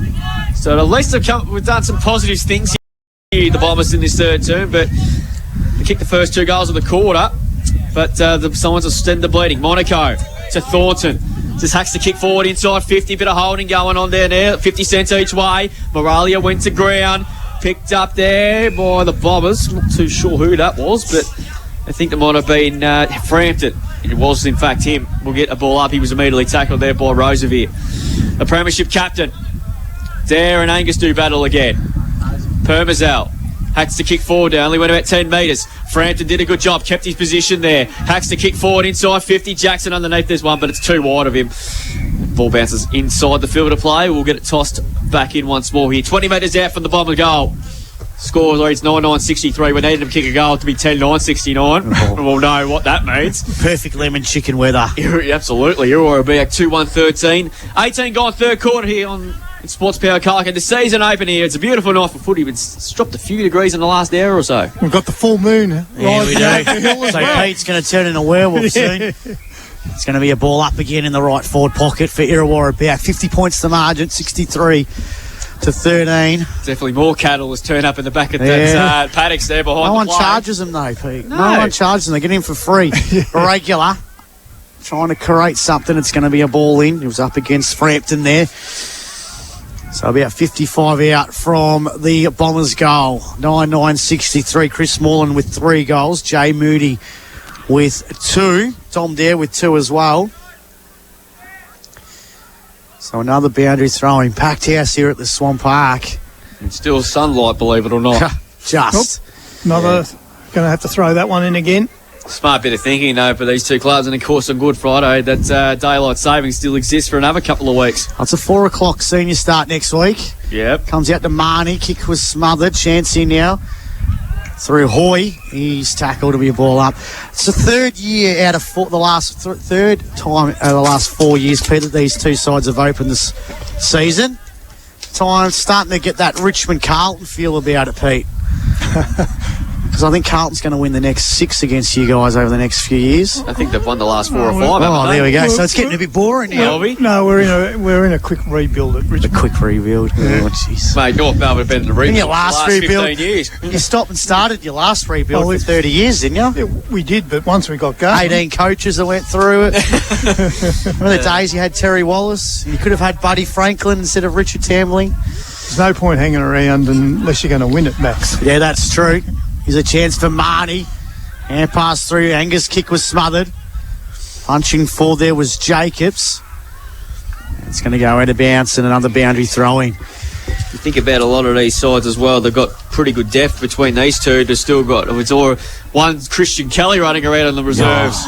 So at least we've done some positive things here, the Bombers, in this third term, but they kicked the first 2 goals of the quarter. But the Swans will stem the bleeding. Monaco to Thornton. Just hacks the kick forward inside 50. Bit of holding going on there now. 50 cents each way. Moralia went to ground. Picked up there by the Bombers. Not too sure who that was, but I think it might have been Frampton. It was, in fact, him. We'll get a ball up. He was immediately tackled there by Roosevelt. The Premiership captain. Dare and Angus do battle again. Permazel hacks the kick forward there. Only went about 10 metres. Frampton did a good job. Kept his position there. Hacks the kick forward inside 50. Jackson underneath this one, but it's too wide of him. Ball bounces inside the field of play. We'll get it tossed back in once more here. 20 metres out from the Bomber goal. Score reads 9-9-63. We needed him to kick a goal to be 10-9-69. We'll know what that means. Perfect lemon chicken weather. Absolutely. Irrewarra-Beeac 2-1-13. 18 gone third quarter here on Sports Power Colac. And the season open here. It's a beautiful night for footy. It's dropped a few degrees in the last hour or so. We've got the full moon. Yeah, we up the do. hill as So well. Pete's going to turn into a werewolf soon. It's going to be a ball up again in the right forward pocket for Irrewarra-Beeac. 50 points the margin, 63 to 13. Definitely more cattle has turned up in the back of that paddocks there behind No the one plane. charges them though, Pete. No. No one charges them. They get in for free. Regular. Trying to create something. It's going to be a ball in. It was up against Frampton there. So about 55 out from the Bombers' goal. 9-9-63. Chris Moreland with 3 goals. Jay Moody with 2. Tom Dare with 2 as well. So another boundary throwing. Packed house here at the Swan Park. It's still sunlight, believe it or not. Going to have to throw that one in again. Smart bit of thinking, though, for these two clubs. And, of course, on Good Friday, that daylight saving still exists for another couple of weeks. It's a 4 o'clock senior start next week. Yep. Comes out to Marnie. Kick was smothered. Chancey now through Hoy. He's tackled to be a ball up. It's the third year out of third time out of the last 4 years, Peter, that these two sides have opened this season. Starting to get that Richmond Carlton feel about it, Pete. Because I think Carlton's going to win the next 6 against you guys over the next few years. I think they've won the last 4 or 5. Oh, there we go. So it's getting a bit boring now. Alvie? No, we're in a quick rebuild at A Richmond. quick rebuild. Oh, jeez. Mate, North Melbourne have been in the rebuild In your for the last 15 rebuild, years. you stopped and started your last rebuild Oh, for 30 years, didn't you? Yeah, we did, but once we got going, 18 coaches that went through it. Remember the days you had Terry Wallace? You could have had Buddy Franklin instead of Richard Tambling. there's no point hanging around unless you're going to win it, Max. Yeah, that's true. Here's a chance for Marnie. Hand pass through. Angus' kick was smothered. Punching forward there was Jacobs. It's going to go out of bounds and another boundary throw-in. You think about a lot of these sides as well, they've got pretty good depth between these two. They've still got, it's all one Christian Kelly running around in the reserves.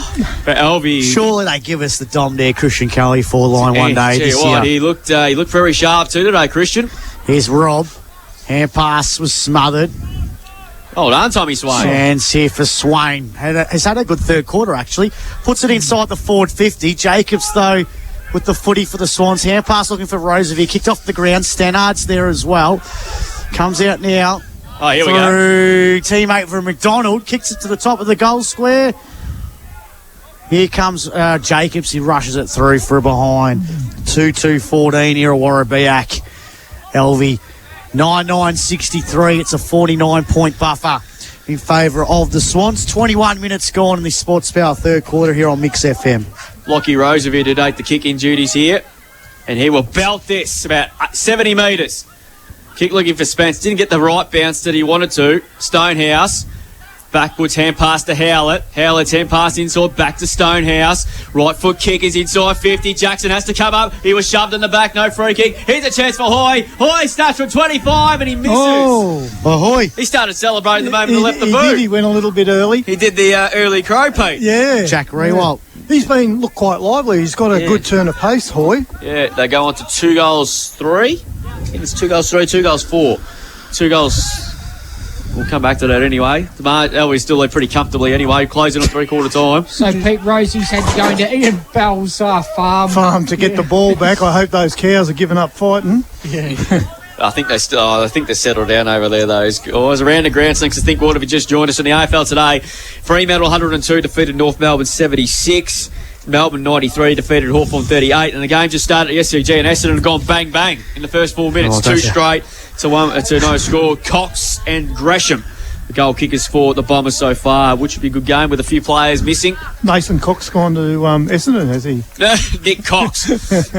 But Alvie... Surely they give us the Dom there, Christian Kelly, 4-line one day Tell you this what, year. he looked very sharp too today, Christian. Here's Rob. Hand pass was smothered. Oh, done, Tommy Swain. Chance here for Swain. Has had a good third quarter, actually. Puts it inside the forward 50. Jacobs, though, with the footy for the Swans. Hand pass looking for Roosevelt. Kicked off the ground. Stannard's there as well. Comes out now. Oh, here we go. Through teammate from McDonald. Kicks it to the top of the goal square. Here comes Jacobs. He rushes it through for a behind. 2-2-14 Irrewarra-Beeac. Alvie. 9-9-63. It's a 49-point buffer in favour of the Swans. 21 minutes gone in the Sports Power third quarter here on Mix FM. Lockie Roosevelt to take the kick-in duties here. And he will belt this about 70 metres. Kick looking for Spence. Didn't get the right bounce that he wanted to. Stonehouse. Backwards hand pass to Howlett. Howlett's hand pass inside back to Stonehouse. Right foot kick is inside 50. Jackson has to come up. He was shoved in the back. No free kick. Here's a chance for Hoy. Hoy starts from 25 and he misses. Oh, Ahoy. He started celebrating the moment he left the boot. He went a little bit early. He did the early crow, Pete. Yeah. Jack Rewalt. He's been looked quite lively. He's got a good turn of pace, Hoy. Yeah, they go on to 2 goals 3. I think it's 2 goals 3, 2 goals 4. 2 goals. We'll come back to that anyway. Elwie's still there pretty comfortably anyway, closing on 3/4 time. So Pete Rosie's had to go into Ian Bell's farm. To get the ball back. I hope those cows are giving up fighting. I think they're settled down over there, those guys. Around the ground, thanks to Think Water, if you just joined us in the AFL today. Fremantle 102 defeated North Melbourne 76. Melbourne 93 defeated Hawthorn 38, and the game just started at SCG and Essendon have gone bang bang in the first 4 minutes. 2 straight to no score. Cox and Gresham, the goal kickers for the Bombers so far, which would be a good game with a few players missing. Mason Cox gone to Essendon, has he? Nick Cox.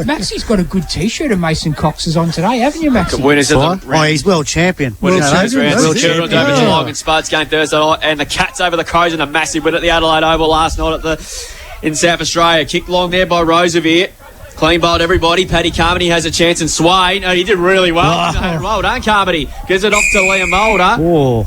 Maxie's got a good T-shirt of Mason Cox's on today, haven't you, Maxie? Winners of the Oh, he's world champion. Winners World of those champion, rounds. that's it. Children's over Yeah. Geelong and Spuds game Thursday night, and the Cats over the Crows in a massive win at the Adelaide Oval last night in South Australia. Kicked long there by Roosevelt. Clean bowled everybody. Paddy Carmody has a chance, and Swain. He did really well. Well done, Carmody. Gives it off to Liam Mulder.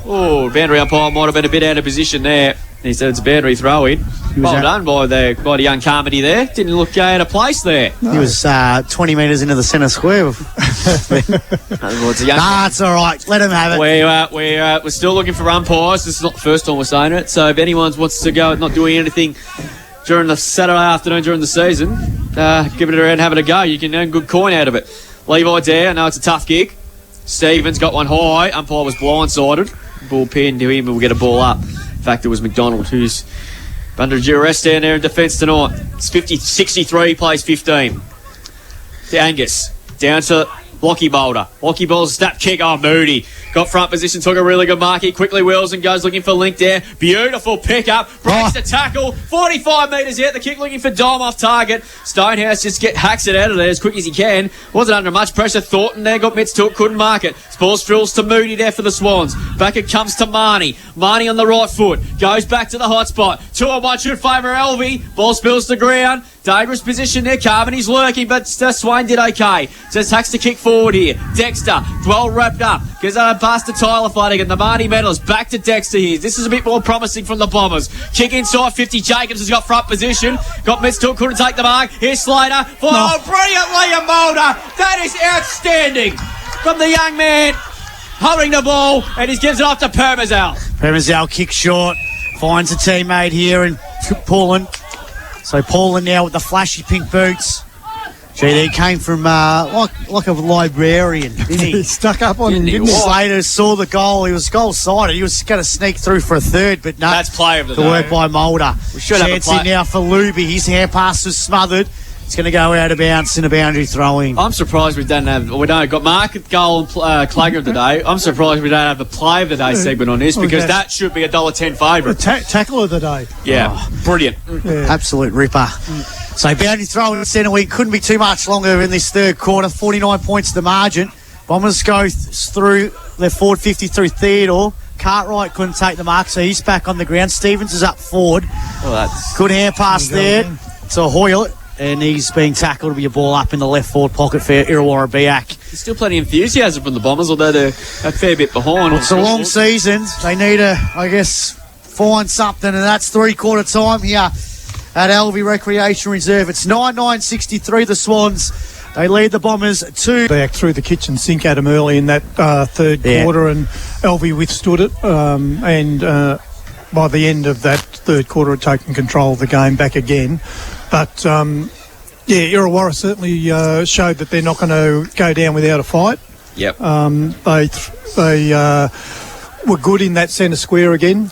Oh, boundary umpire might have been a bit out of position there. He said it's a boundary throw in. Well done by the young Carmody there. Didn't look out of place there. He was 20 metres into the centre square. It's all right. Let him have it. We're still looking for umpires. This is not the first time we're saying it. So if anyone wants to go not doing anything during the Saturday afternoon during the season, give it a round, have it a go. You can earn good coin out of it. Levi Dare, I know it's a tough gig. Stevens got one high. Umpire was blindsided. Ball pinned to him and we'll get a ball up. In fact, it was McDonald who's under duress down there in defence tonight. It's 50-63, plays 15. To Angus. Down to Lockie Boulder. Lockie Boulder's snap kick. Oh, Moody. Got front position, took a really good mark. He quickly wheels and goes looking for Link there. Beautiful pick up. Breaks the tackle. 45 metres out. The kick looking for Dom off target. Stonehouse just hacks it out of there as quick as he can. Wasn't under much pressure. Thornton there got mitts to it. Couldn't mark it. Balls drills to Moody there for the Swans. Back it comes to Marnie. Marnie on the right foot. Goes back to the hot spot. 2-on-1 should favour Alvie. Ball spills to ground. Dangerous position there. Carmony's lurking, but Swain did okay. Just hacks the kick forward here. Dexter, well wrapped up. Gives that a pass to Tyler Flanagan. The Marnie medalist back to Dexter here. This is a bit more promising from the Bombers. Kick inside 50. Jacobs has got front position. Got mitts to it, couldn't take the mark. Here's Slater. Oh, brilliant Liam Mulder. That is outstanding from the young man. Holding the ball, and he gives it off to Permazel. Permazel kicks short. Finds a teammate here and Paulin. So Paulin now with the flashy pink boots. GD came from like a librarian, didn't he? He stuck up on him, didn't he? Slater saw the goal. He was goal-sided. He was going to sneak through for a third, but no. That's play of the Good day. work by Mulder. We should have a Chancey play. now for Luby. His hand pass was smothered. It's going to go out of bounds in a boundary throw-in. I'm surprised we don't got market goal and Clagger of the day. I'm surprised we don't have the play of the day segment on this because that should be $1.10 favourite. Tackle of the day. Yeah, brilliant. Absolute ripper. So boundary throw in the centre wing couldn't be too much longer in this third quarter. 49 points the margin. Bombers go through their forward 50 through Theodore. Cartwright couldn't take the mark, so he's back on the ground. Stevens is up forward. Well, that's good hand pass there to Hoyle, and he's being tackled to be a ball up in the left forward pocket for Irrewarra-Beeac. There's still plenty of enthusiasm from the Bombers, although they're a fair bit behind. It's a long season. They need to, I guess, find something, and that's three-quarter time here at Alvie Recreation Reserve. It's 9-9-63, the Swans. They lead the Bombers 2. Back through the kitchen sink at him early in that third quarter, and Alvie withstood it. And by the end of that third quarter, had taken control of the game back again. But Irrewarra certainly showed that they're not going to go down without a fight. Yep. They were good in that centre square again.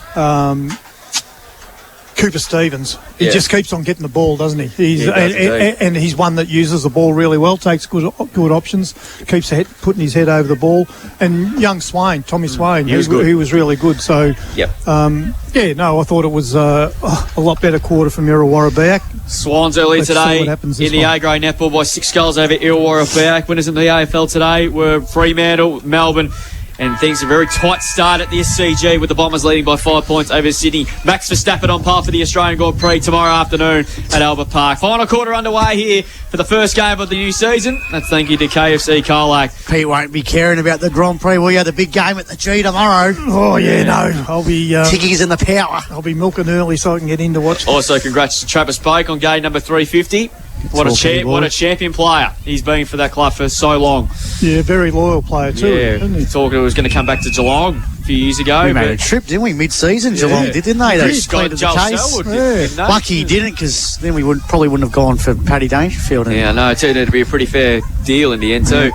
Cooper Stevens. He just keeps on getting the ball, doesn't he? And he's one that uses the ball really well, takes good options, keeps putting his head over the ball. And young Swain, Tommy Swain, he was really good. So, I thought it was a lot better quarter from Irrewarra-Beeac. Swans early today in the A-grade netball by 6 goals over Irrewarra-Beeac. Winners in the AFL today were Fremantle, Melbourne, and things a very tight start at the SCG with the Bombers leading by 5 points over Sydney. Max Verstappen on par for the Australian Grand Prix tomorrow afternoon at Albert Park. Final quarter underway here for the first game of the new season. That's thank you to KFC Colac. Pete won't be caring about the Grand Prix, will you? The big game at the G tomorrow. Oh, yeah, no. I'll be... Tickies in the power. I'll be milking early so I can get in to watch this. Also, congrats to Travis Bake on game number 350. What a champion player he's been for that club for so long. Yeah, very loyal player too. Yeah, thought he was going to come back to Geelong a few years ago. We made a trip, didn't we? Mid-season, Geelong didn't they? They played the case. Lucky he didn't, because then we probably wouldn't have gone for Paddy Dangerfield. Yeah, no, it turned out to be a pretty fair deal in the end too.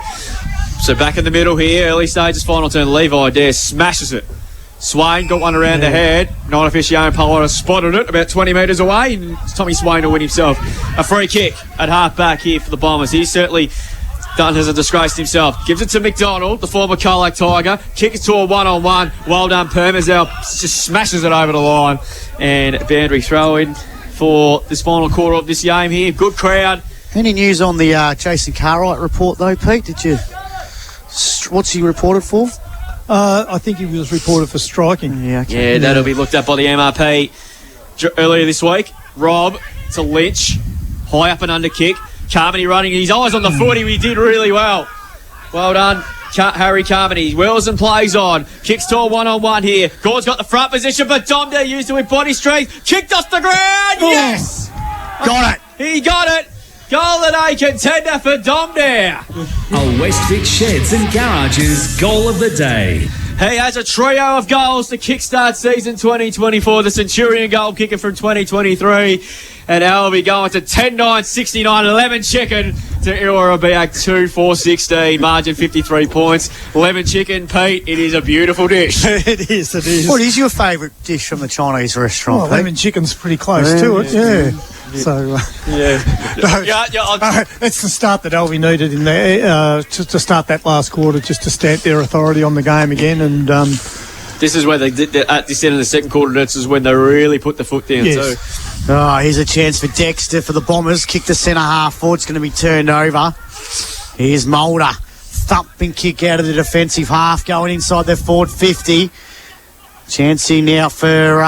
So back in the middle here, early stages, final turn. Levi Dare smashes it. Swain got one around the head. Non-official Pallotta spotted it about 20 metres away. And Tommy Swain will win himself a free kick at half-back here for the Bombers. He certainly hasn't disgraced himself. Gives it to McDonald, the former Colac Tiger. Kick it to a one-on-one. Well done, Permazel. Just smashes it over the line. And boundary throw-in for this final quarter of this game here. Good crowd. Any news on the Jason Cartwright report, though, Pete? What's he reported for? I think he was reported for striking. Yeah, that'll be looked at by the MRP earlier this week. Rob to Lynch. High up and under kick. Carmody running. His eyes on the footy. He did really well. Well done, Harry Carmody. Whirls and plays on. Kicks to a one-on-one here. Gord's got the front position, but Domdare used it with body strength. Kicked off the ground. Yes! Got it. He got it. Goal of the day contender for Domdare. A Westvic Sheds and Garages Goal of the Day. He has a trio of goals to kickstart season 2024. The Centurion goal kicker from 2023. And Alvie going to 10-9-69, 11 chicken to Irrewarra-Beeac 2-4-16. Margin 53 points. 11 chicken, Pete. It is a beautiful dish. It is. What is your favourite dish from the Chinese restaurant, Well, Pete? lemon chicken's pretty close to it, yeah. So, that's the start that Alvie needed in there to start that last quarter, just to stamp their authority on the game again. And this is where they did at this end of the second quarter. This is when they really put the foot down too. Oh, here's a chance for Dexter for the Bombers. Kick the centre half forward. It's going to be turned over. Here's Mulder. Thumping kick out of the defensive half, going inside their forward 50. Chancey now for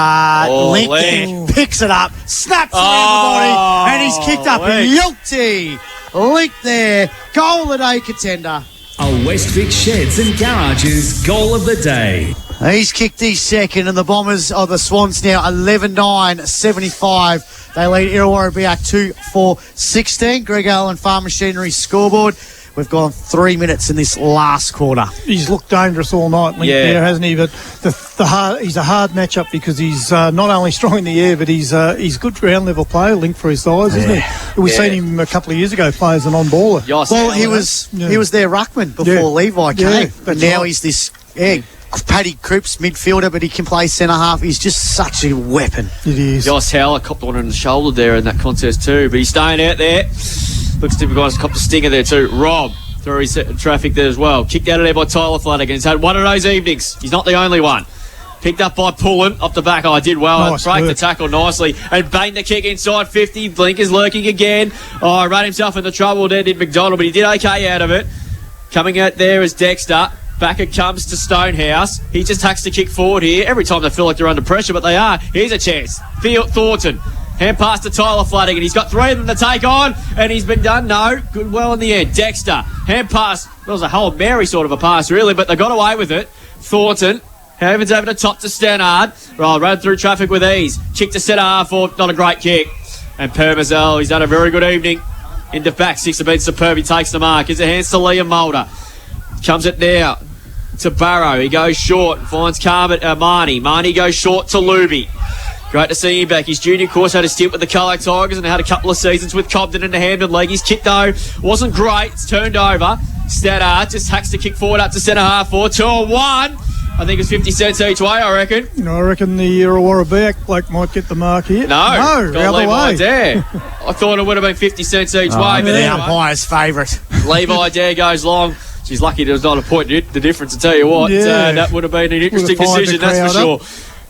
Link. Picks it up, snaps around the body, and he's kicked up. Guilty. Link there. Goal of the day contender. A Westvic Sheds and Garages Goal of the Day. He's kicked his second, and the Bombers are the Swans now 11-9-75. They lead Irrewarra-Beeac 2-4-16. Greg Allen Farm Machinery scoreboard. We've gone 3 minutes in this last quarter. He's looked dangerous all night, Link, there, hasn't he? But he's a hard matchup because he's not only strong in the air, but he's good ground level player, Link, for his size, isn't he? We've seen him a couple of years ago play as an on-baller. Well, he was their ruckman before Levi came, but now he's this Paddy Cripps midfielder, but he can play centre half. He's just such a weapon. It is. Josh Howler copped one on the shoulder there in that contest too, but he's staying out there. Looks to be going to cop the stinger there too. Rob through his traffic there as well. Kicked out of there by Tyler Flanagan. He's had one of those evenings. He's not the only one. Picked up by Pullen off the back. I did well. Nice Break work. the tackle nicely. And bang the kick inside 50. Blink is lurking again. Ran himself into trouble there, did McDonald, but he did okay out of it. Coming out there is Dexter. Back it comes to Stonehouse. He just hacks the kick forward here. Every time they feel like they're under pressure, but they are. Here's a chance. Thornton. Hand pass to Tyler Flanagan. He's got 3 of them to take on, and he's been done. No. Good well in the end. Dexter. Hand pass. It was a whole Mary sort of a pass, really, but they got away with it. Thornton. Havens over the top to Stannard. Ran through traffic with ease. Kick to centre half forward. Not a great kick. And Permazel, he's had a very good evening. Into back six have been superb. He takes the mark. Gives it hands to Liam Mulder. Comes it now to Barrow. He goes short. Finds Marnie. Marnie goes short to Luby. Great to see him back. His junior course had a stint with the Colour Tigers and had a couple of seasons with Cobden and the Hampden League. His kick, though, wasn't great. It's turned over. Stannard just hacks the kick forward up to centre half forward. 2-1. I think it's 50 cents each way, I reckon. I reckon the Irrewarra-Beeac bloke might get the mark here. No, the other Levi way. Dare. I thought it would have been 50 cents each way. But the anyway, umpire's favourite. Levi Dare goes long. She's lucky there's not a point the difference, to tell you what. That would have been an interesting decision, that's for sure.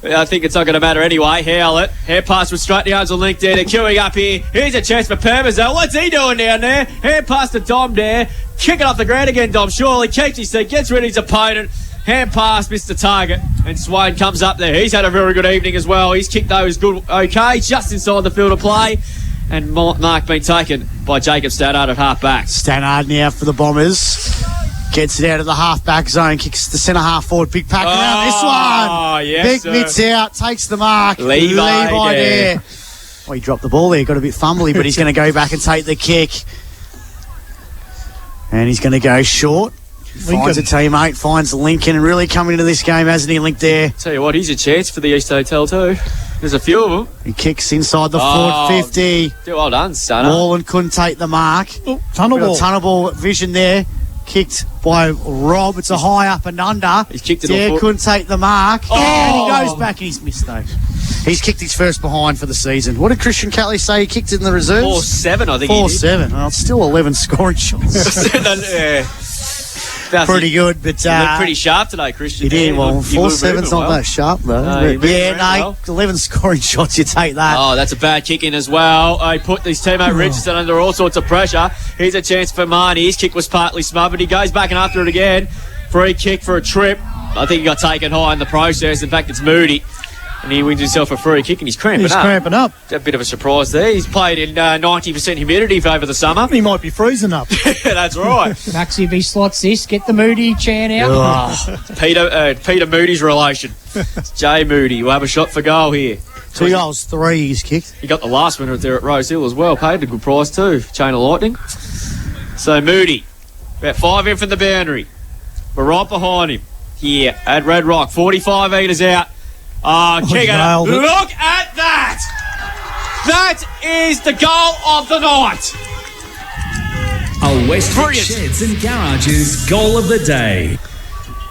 I think it's not going to matter anyway. Howlett. Hand pass with straight yards on link there. They're queuing up here. Here's a chance for Permazel. What's he doing down there? Hand pass to Dom there. Kick it off the ground again, Dom. Surely keeps his seat, gets rid of his opponent. Hand pass, missed the target. And Swain comes up there. He's had a very good evening as well. His kick, though, is good. Okay, just inside the field of play. And mark being taken by Jacob Stannard at half back. Stannard now for the Bombers. Gets it out of the half-back zone, kicks the centre-half forward. Big pack around this one. Yes, Big mitts out, takes the mark. Levi there. Oh, he dropped the ball there. Got a bit fumbly, but he's going to go back and take the kick. And he's going to go short. Finds a teammate, finds Lincoln, and really coming into this game, hasn't he, Link there? Tell you what, here's a chance for the East Hotel too. There's a few of them. He kicks inside the forward 50. Well done, Stunner. Morland couldn't take the mark. Tunnel ball. Tunnel ball vision there. Kicked by Rob. It's a high up and under. He's kicked it there, off. couldn't take the mark. And he goes back and he's missed those. He's kicked his first behind for the season. What did Christian Catley say he kicked in the reserves? 4-7, I think. 4-7. Well, it's still 11 scoring shots. Pretty good, but you looked pretty sharp today, Christian. He did. Well, 4-7's not that sharp though. No, but 11 scoring shots. You take that. Oh, that's a bad kick in as well. He put his teammate Richardson under all sorts of pressure. Here's a chance for Marnie. His kick was partly smothered. He goes back and after it again. Free kick for a trip. I think he got taken high in the process. In fact, it's Moody. And he wins himself a free kick and he's cramping up. A bit of a surprise there. He's played in 90% humidity over the summer. He might be freezing up. That's right. Maxi, if he slots this, get the Moody Chan out. Peter Moody's relation. Jay Moody will have a shot for goal here. 2 goals, 3 he's kicked. He got the last winner there at Rose Hill as well. Paid a good price too. Chain of lightning. So Moody, about 5 in from the boundary. We're right behind him here at Red Rock. 45 metres out. Kick it. Look at that! That is the goal of the night. A Westwick Sheds and Garages goal of the day.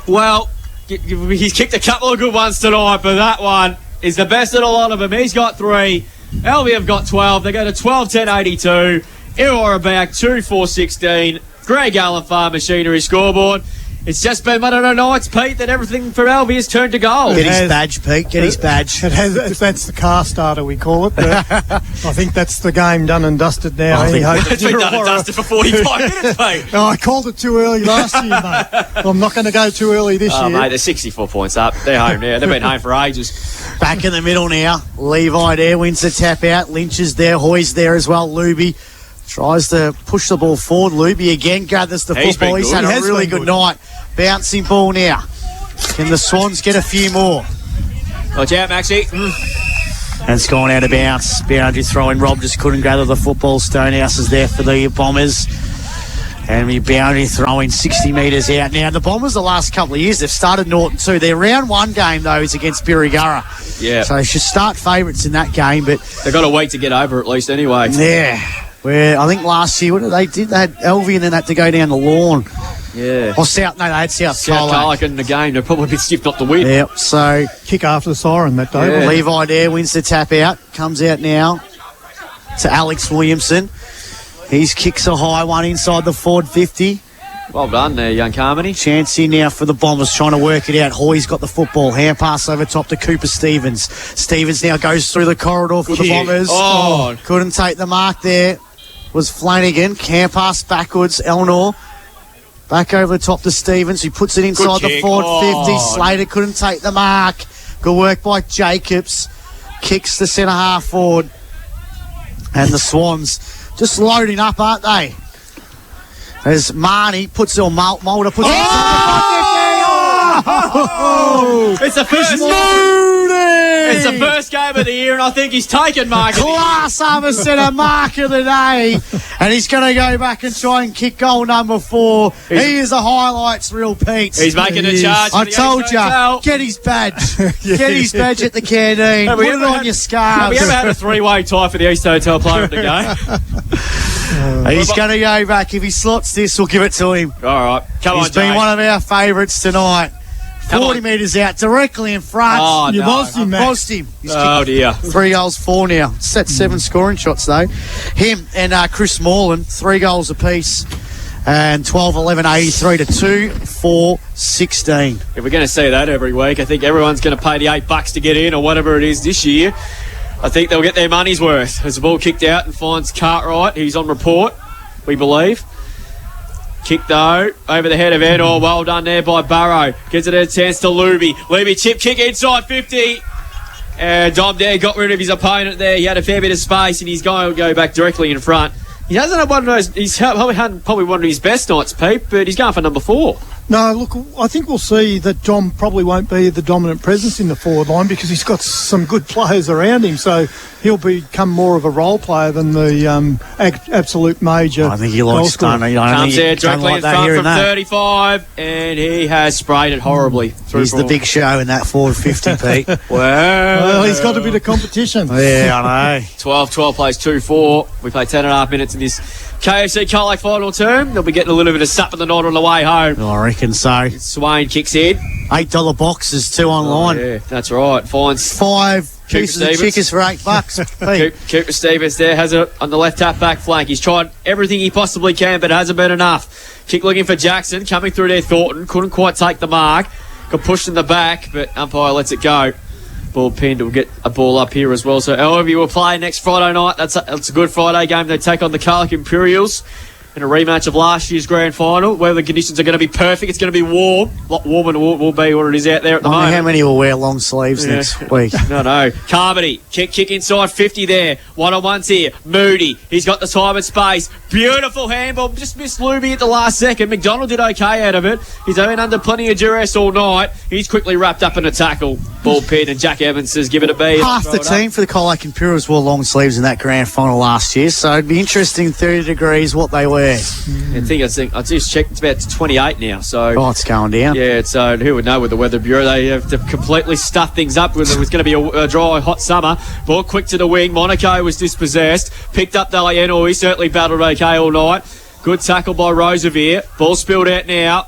Well, he's kicked a couple of good ones tonight, but that one is the best of a lot of them. He's got 3. Alvie have got 12. They go to 12-10-82. Irrewarra-Beeac 2-4-16. Greg Allen Farm Machinery scoreboard. It's just been one of the nights, Pete, that everything for Alvie has turned to goal. Get his badge, Pete. Get his badge. That's the car starter, we call it. I think that's the game done and dusted now. It's been done and dusted for 45 minutes, mate. No, I called it too early last year, mate. I'm not going to go too early this year. Mate, they're 64 points up. They're home now. They've been home for ages. Back in the middle now. Levi there wins the tap out. Lynch is there. Hoy's there as well. Luby tries to push the ball forward. Luby again gathers the football. He's had a really good night. Bouncing ball now. Can the Swans get a few more? Watch out, Maxie. And it's gone out of bounds. Boundary throwing. Rob just couldn't gather the football. Stonehouse is there for the Bombers. And Boundary throwing 60 metres out. Now, the Bombers the last couple of years, they've started Norton too. Their round one game, though, is against Irrewarra. Yeah. So they should start favourites in that game. But They've got to wait to get over at least anyway. yeah, where I think last year, what did they did? They had Alvie and then had to go down the lawn. Yeah. Or South, no, they had South Carlac in the game. They're probably a bit stiff not to win. Yep, so Kick after the siren that day. Yeah. Levi there wins the tap out. Comes out now to Alex Williamson. His kicks a high one inside the forward 50. Well done there, young Carmody. Chance here now for the Bombers trying to work it out. Hoy's got the football. Hand pass over top to Cooper Stevens. Stevens now goes through the corridor for the Bombers. Oh. Couldn't take the mark there. Was Flanagan. Hand pass backwards. Elnor. Back over the top to Stevens, who puts it inside the kick. forward 50. Oh. Slater couldn't take the mark. Good work by Jacobs. Kicks the centre half forward. And the Swans just loading up, aren't they? As Marnie puts it on Mulder, puts it inside the 50. It's the first It's the first game of the year, and I think he's taken mark. Class over centre mark of the day. And he's going to go back and try and kick goal number 4. He is the highlights reel, Pete. He's making a charge. I told you, get his badge. Get his badge at the canteen. Put it on your scarves. Have we ever had a three-way tie for the East Hotel player of the game? He's going to go back. If he slots this, we'll give it to him. All right. Come on, He's been Jay. one of our favourites tonight. Come 40 on. metres out, directly in front. Oh, You no. lost him, Max. Lost him. He's Oh, dear. 3 goals, 4 now. Set 7 scoring shots, though. Him and Chris Morland, 3 goals apiece. And 12, 11, 83 to 2, 4, 16. If we're going to see that every week, I think everyone's going to pay the $8 to get in or whatever it is this year. I think they'll get their money's worth. As the ball kicked out and finds Cartwright, who's on report, we believe. Kick though, over the head of Ed. Oh, well done there by Burrow. Gives it a chance to Luby. Luby chip kick inside 50. And Dom there got rid of his opponent there. He had a fair bit of space and he's going to go back directly in front. He hasn't had one of those. He's probably one of his best nights, Pete, but he's going for number 4. No, look, I think we'll see that Dom probably won't be the dominant presence in the forward line because he's got some good players around him, so he'll become more of a role player than the absolute major. I think he likes goal scorer. Comes there directly in front from 35, and he has sprayed it horribly. He's the big show in that forward 50, Pete. Well, he's got a bit of competition. Yeah, I know. 12 plays 2-4. We play 10.5 minutes in this KFC Carlac final term. They'll be getting a little bit of sup in the night on the way home. I reckon so. Swain kicks in. $8 boxes, 2 online. Yeah, that's right. Finds 5 pieces of Stevens. chickens for $8. Pete. Cooper Stevens there has it on the left half back flank. He's tried everything he possibly can, but it hasn't been enough. Kick looking for Jackson, coming through there. Thornton couldn't quite take the mark. Got pushed in the back, but umpire lets it go. Ball pinned. We'll get a ball up here as well. So Alvie will play next Friday night. That's a good Friday game. They take on the Carlac Imperials in a rematch of last year's grand final. Weather conditions are going to be perfect. It's going to be warm. A lot warmer than it will be what it is out there at the I moment. wonder how many will wear long sleeves next week. No. Carmody, kick inside 50 there. One-on-ones here. Moody, he's got the time and space. Beautiful handball. Just missed Luby at the last second. McDonald did okay out of it. He's been under plenty of duress all night. He's quickly wrapped up in a tackle. Ball pinned, and Jack Evans says give it a B. Half the team for the Carlac Imperials wore long sleeves in that grand final last year, so it'd be interesting 30 degrees what they wear. I just checked, it's about 28 now. So Oh, it's going down. yeah, so who would know with the Weather Bureau? They have to completely stuff things up. It was going to be a dry, hot summer. Ball quick to the wing. Monaco was dispossessed. Picked up Dalieno. He certainly battled okay all night. Good tackle by Roosevelt. Ball spilled out now.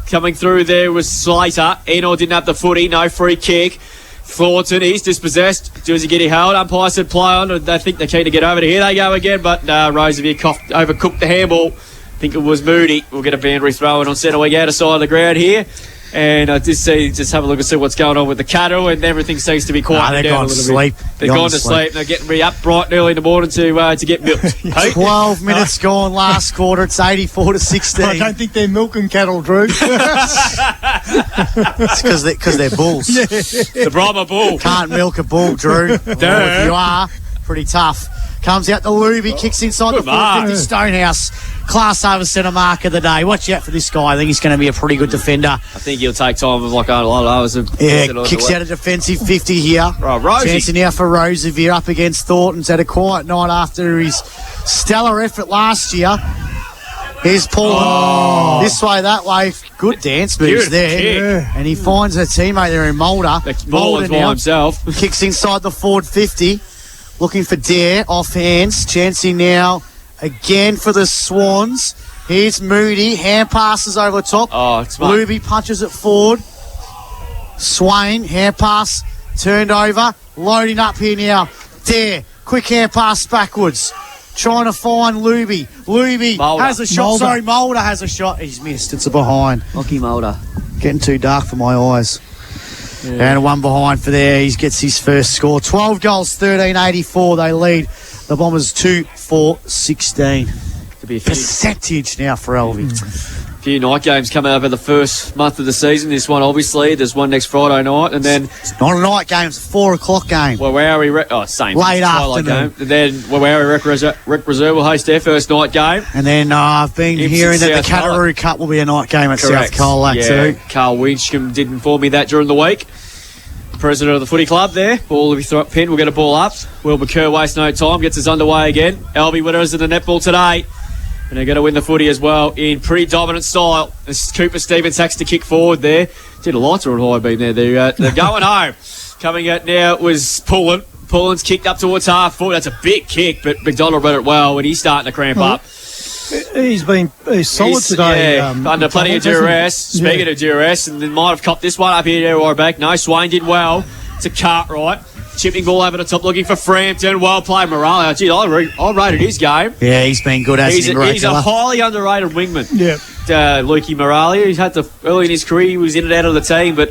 Coming through there was Slater. Enor didn't have the footy. No free kick. Thornton, he's dispossessed. Does he get it held? Umpire said play on. They think they're keen to get over to here. They go again, but Roosevelt overcooked the handball. I think it was Moody. We'll get a boundary throw in on centre wing out of side of the ground here. And I just have a look and see what's going on with the cattle, and everything seems to be quieting they're down gone a to little sleep. bit. They're gone to sleep. They're getting me up bright and early in the morning to get milked. Hey? 12 minutes gone last quarter. It's 84 to 16. I don't think they're milking cattle, Drew. It's because they're bulls. The Brahma Bull. Can't milk a bull, Drew. Or if you are, pretty tough. Comes out the Luby, kicks inside Good the 450 mark. Stonehouse. Class over centre mark of the day. Watch out for this guy. I think he's going to be a pretty good defender. I think he'll take time of like a lot of hours. Kicks out a defensive 50 here. Right, Rosie. Chancing now for Roosevelt up against Thornton's. Had a quiet night after his stellar effort last year. Here's Paul. This way, that way. Good dance moves there. Yeah. And he finds a teammate there in Mulder. Mulder's by himself. Kicks inside the forward 50. Looking for Dare. Off hands. Chancey now again for the Swans. Here's Moody. Hand passes over the top. Oh, it's smart. Luby punches it forward. Swain. Hand pass. Turned over. Loading up here now. Dare. Quick hand pass backwards. Trying to find Luby. Luby Mulder. has a shot. Mulder. Sorry, Mulder has a shot. He's missed. It's a behind. Lockie Mulder. Getting too dark for my eyes. And one behind for there. He gets his first score. 12 goals, 13.84. They lead the Bombers 2-4-16. Could be a Percentage now for Alvie. few night games coming over the first month of the season. This one, obviously. There's one next Friday night. And then It's not a night game. It's a 4 o'clock game. same. Late twilight afternoon. game. And then Wawarri Rec Reserve will host their first night game. And then I've been Gibson hearing that the South Cattaroo Cup will be a night game at South Colac too. Carl Winchcombe did inform me that during the week. President of the footy club there. Ball will be pinned. We'll get a ball up. Wilbur Kerr wastes no time. Gets us underway again. Alvie winners in the netball today. And they're going to win the footy as well in pretty dominant style. As Cooper Stevens has to kick forward there. Did a lighter on high beam there. They're going home. Coming out now was Pullen. Pullen's kicked up towards half foot. That's a big kick, but McDonald read it well and he's starting to cramp up. He's solid today. Under plenty of duress. Speaking of duress, and then might have copped this one up here to Irrewarra-Beeac. No, Swain did well. It's a Cartwright. Chipping ball over the top, looking for Frampton. Well played, Morale. Gee, I rated his game. Yeah, he's been good as He's in a highly underrated wingman. Yeah. Lukey Morale. He's had early in his career, he was in and out of the team, but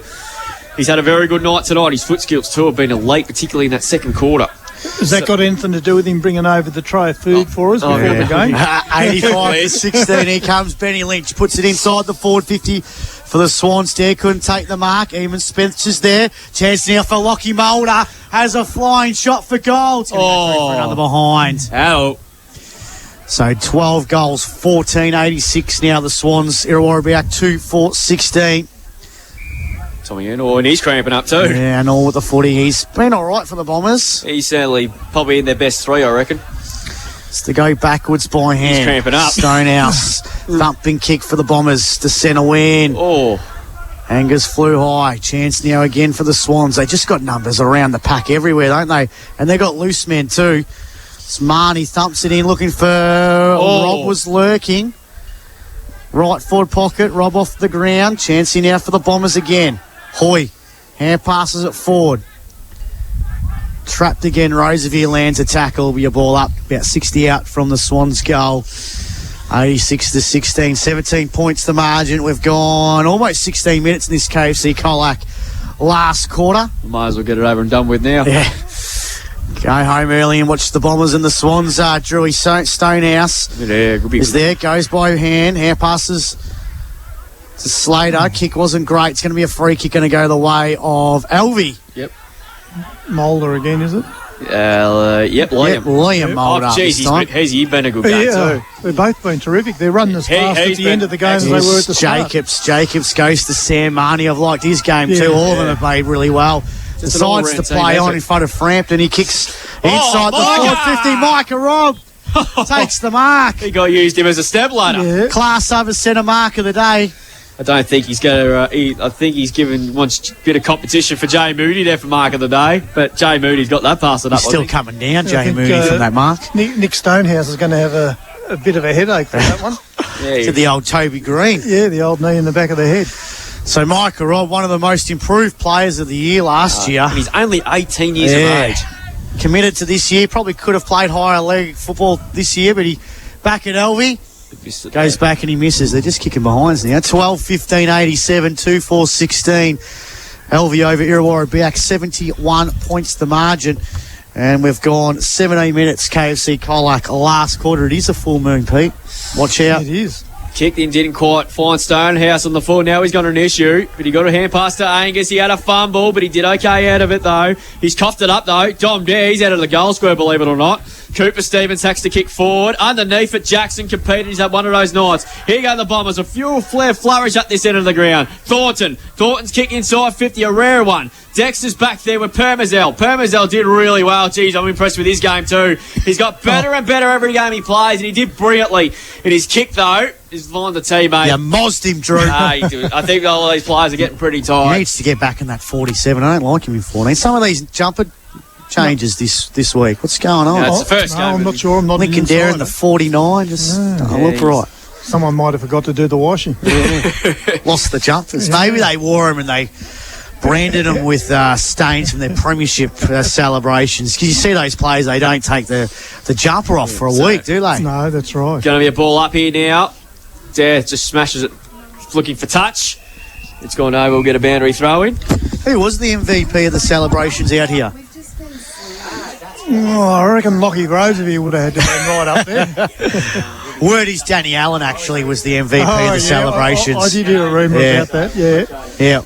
he's had a very good night tonight. His foot skills too have been elite, particularly in that second quarter. Has that got anything to do with him bringing over the tray of food for us before the game? 85-16. Here comes Benny Lynch. Puts it inside the forward 50 for the Swans there. Couldn't take the mark. Eamon Spencer's there. Chance now for Lockie Mulder. Has a flying shot for goal. It's gonna go through for another behind. How? So 12 goals, 14.86 now. The Swans, Irrewarra-Beeac 2-4-16. Tommy Enor, and he's cramping up too. Yeah, and all with the footy. He's been all right for the Bombers. He's certainly probably in their best three, I reckon. It's to go backwards by hand. He's cramping up. Stonehouse. Thumping kick for the Bombers to centre win. Oh, Angus flew high. Chance now again for the Swans. They just got numbers around the pack everywhere, don't they? And they got loose men too. It's Marnie thumps it in looking for... Rob was lurking. Right forward pocket. Rob off the ground. Chancey now for the Bombers again. Hoy. Hand passes it forward. Trapped again. Roosevelt lands a tackle. Be a ball up. About 60 out from the Swans goal. 86-16. 17 points the margin. We've gone almost 16 minutes in this KFC Colac last quarter. might as well get it over and done with now. Yeah. Go home early and watch the Bombers and the Swans. Drewy Stonehouse Yeah, could be is there. Goes by hand. Hand passes to Slater. Kick wasn't great. It's going to be a free kick, going to go the way of Alvie. Mulder again, is it? Liam. Yep, Liam Mulder. Jeez, he's been a good game too. They've both been terrific. They're running as fast at the end of the game as they were at the start. Jacobs goes to Sam Marnie. I've liked his game too. All of them have played really well. Decides to play on in front of Frampton. He kicks inside the forward 50. Micah Robb takes the mark. He got used him as a step ladder. Yeah. Class over centre mark of the day. I don't think he's going to. I think he's wants a bit of competition for Jay Moody there for mark of the day. But Jay Moody's got that passed up. He's still coming down, Jay think, Moody, from that mark. Nick Stonehouse is going to have a bit of a headache for that one. Yeah, To the old Toby Green. Yeah, the old knee in the back of the head. So Micah Robb, one of the most improved players of the year last year. and he's only 18 years of age. Committed to this year. Probably could have played higher league football this year, but he back at Alvie. Goes back and he misses. They're just kicking behinds now. 12-15-87, 2-4-16. Alvie over Irrewarra-Beeac, 71 points the margin. And we've gone 17 minutes KFC Colac last quarter. It is a full moon, Pete. Watch out. It is. Kicked in, didn't quite find Stonehouse on the full. Now he's got an issue, but he got a hand pass to Angus. He had a fumble, but he did okay out of it, though. He's coughed it up, though. Dom Dare, he's out of the goal square, believe it or not. Cooper Stevens has to kick forward. Underneath it, Jackson competed. He's had one of those nights. Here go the Bombers. A fuel flare flourish up this end of the ground. Thornton's kick inside 50, a rare one. Dexter's back there with Permazel. Permazel did really well. Geez, I'm impressed with his game too. He's got better and better every game he plays, and he did brilliantly. And his kick, though, is flying the tee, mate. You mozzed him, Drew. I think all of these players are getting pretty He tired. needs to get back in that 47. I don't like him in 14. Some of these jumper changes this week. What's going on? It's the first game. I'm not sure. I'm not Lincoln Dare in the 49. Just don't look right. Someone might have forgot to do the washing. Lost the jumpers. Maybe they wore them and they branded them with stains from their premiership celebrations. Because you see those players, they don't take the jumper off for a week, do they? No, that's right. Going to be a ball up here now. Dare just smashes it, looking for touch. It's gone over. We'll get a boundary throw in. Who was the MVP of the celebrations out here? Oh, I reckon Lockie Rosevere would have had to be right up there. Word is Danny Allen actually was the MVP of the celebrations. I did hear a rumour about that, Yeah.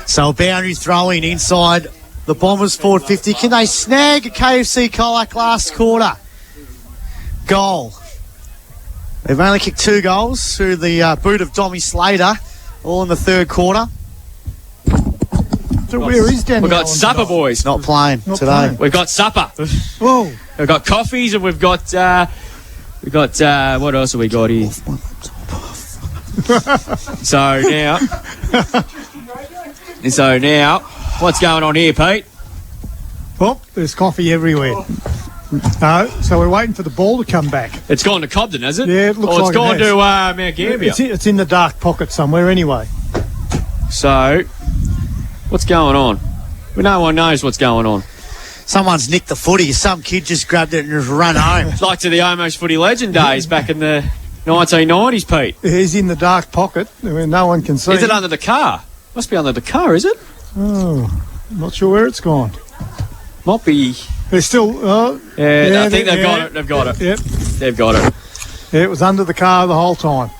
So a boundary throwing inside the Bombers forward 50. Can they snag a KFC Colac last quarter? Goal. They've only kicked 2 goals through the boot of Dommy Slater, all in the third quarter. So where is Danny We've got Allen supper, tonight? boys. Not playing Not today. playing. We've got supper. Whoa. We've got coffees and we've got what else have we got here? So now, what's going on here, Pete? Oh, there's coffee everywhere. So we're waiting for the ball to come back. It's gone to Cobden, has it? Yeah, it looks it's like it gone has. to Mount Gambier. It's in the dark pocket somewhere anyway. So, what's going on? Well, no one knows what's going on. Someone's nicked the footy. Some kid just grabbed it and just run home. It's like to the Almost Footy Legend days back in the 1990s, Pete. It's in the dark pocket where no one can see. Is it under the car? Must be under the car, is it? Oh, I'm not sure where it's gone. Might be. They're still... I think they've got it. They've got it. Yep. They've got it. Yeah, it was under the car the whole time.